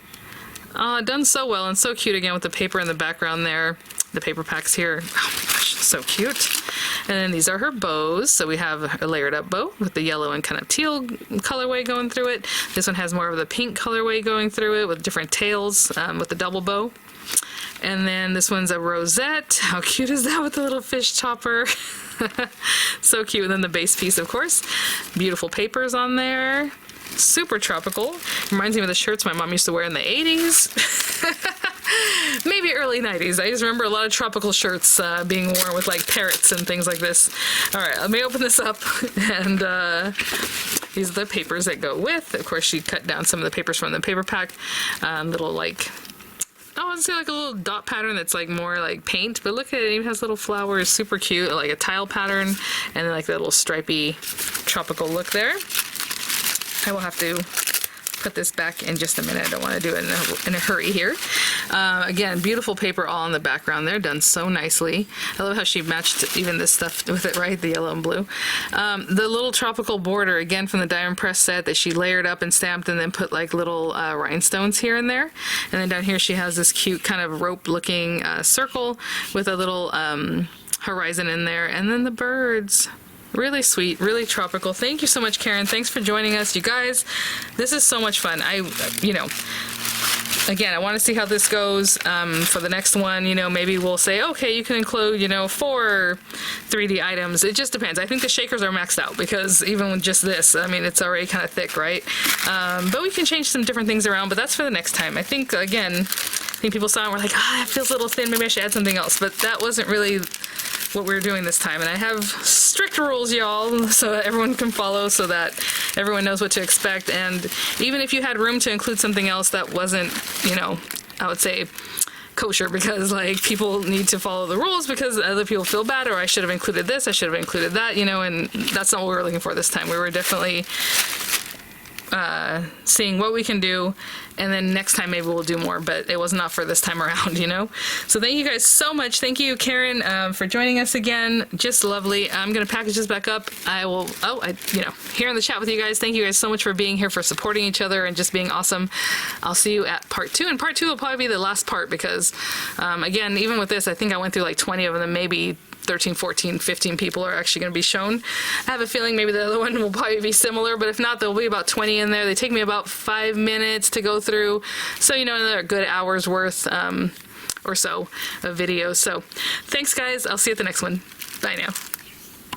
Done so well and so cute again with the paper in the background there. The paper packs here. Oh my gosh, so cute. And then these are her bows. So we have a layered up bow with the yellow and kind of teal colorway going through it. This one has more of the pink colorway going through it with different tails with the double bow. And then this one's a rosette. How cute is that with the little fish topper? So cute. And then the base piece, of course. Beautiful papers on there. Super tropical. Reminds me of the shirts my mom used to wear in the 80s. Maybe early 90s. I just remember a lot of tropical shirts being worn with like parrots and things like this. All right, let me open this up. And these are the papers that go with. Of course, she cut down some of the papers from the paper pack. Little like, I would say like a little dot pattern that's like more like paint, but look at it, it even has little flowers, super cute, like a tile pattern, and then like that little stripy tropical look there. I will have to put this back in just a minute. I don't want to do it in a hurry here. Again, beautiful paper all in the background there, done so nicely. I love how she matched even this stuff with it, right? The yellow and blue. The little tropical border, again from the diamond press set that she layered up and stamped and then put like little rhinestones here and there. And then down here she has this cute kind of rope looking circle with a little horizon in there. And then the birds. Really sweet, really tropical. Thank you so much, Karen. Thanks for joining us. You guys, this is so much fun. Again, I want to see how this goes for the next one. Maybe we'll say, okay, you can include, 4 3D items. It just depends. I think the shakers are maxed out because even with just this, I mean, it's already kind of thick, right? But we can change some different things around, but that's for the next time. I think, again, people saw it and were like, it feels a little thin. Maybe I should add something else. But that wasn't really what we're doing this time, and I have strict rules, y'all, so that everyone can follow, so that everyone knows what to expect. And even if you had room to include something else that wasn't, I would say kosher, because like people need to follow the rules because other people feel bad, or I should have included this, I should have included that, and that's not what we were looking for this time. We were definitely seeing what we can do, and then next time maybe we'll do more, but it was not for this time around, So thank you guys so much. Thank you, Karen, for joining us again. Just lovely. I'm going to package this back up. I will, here in the chat with you guys. Thank you guys so much for being here, for supporting each other, and just being awesome. I'll see you at part 2, and part 2 will probably be the last part because, again, even with this, I think I went through like 20 of them, maybe 13, 14, 15 people are actually going to be shown. I have a feeling maybe the other one will probably be similar, but if not, there'll be about 20 in there. They take me about 5 minutes to go through, so another good hour's worth or so of videos. So thanks, guys. I'll see you at the next one. Bye now.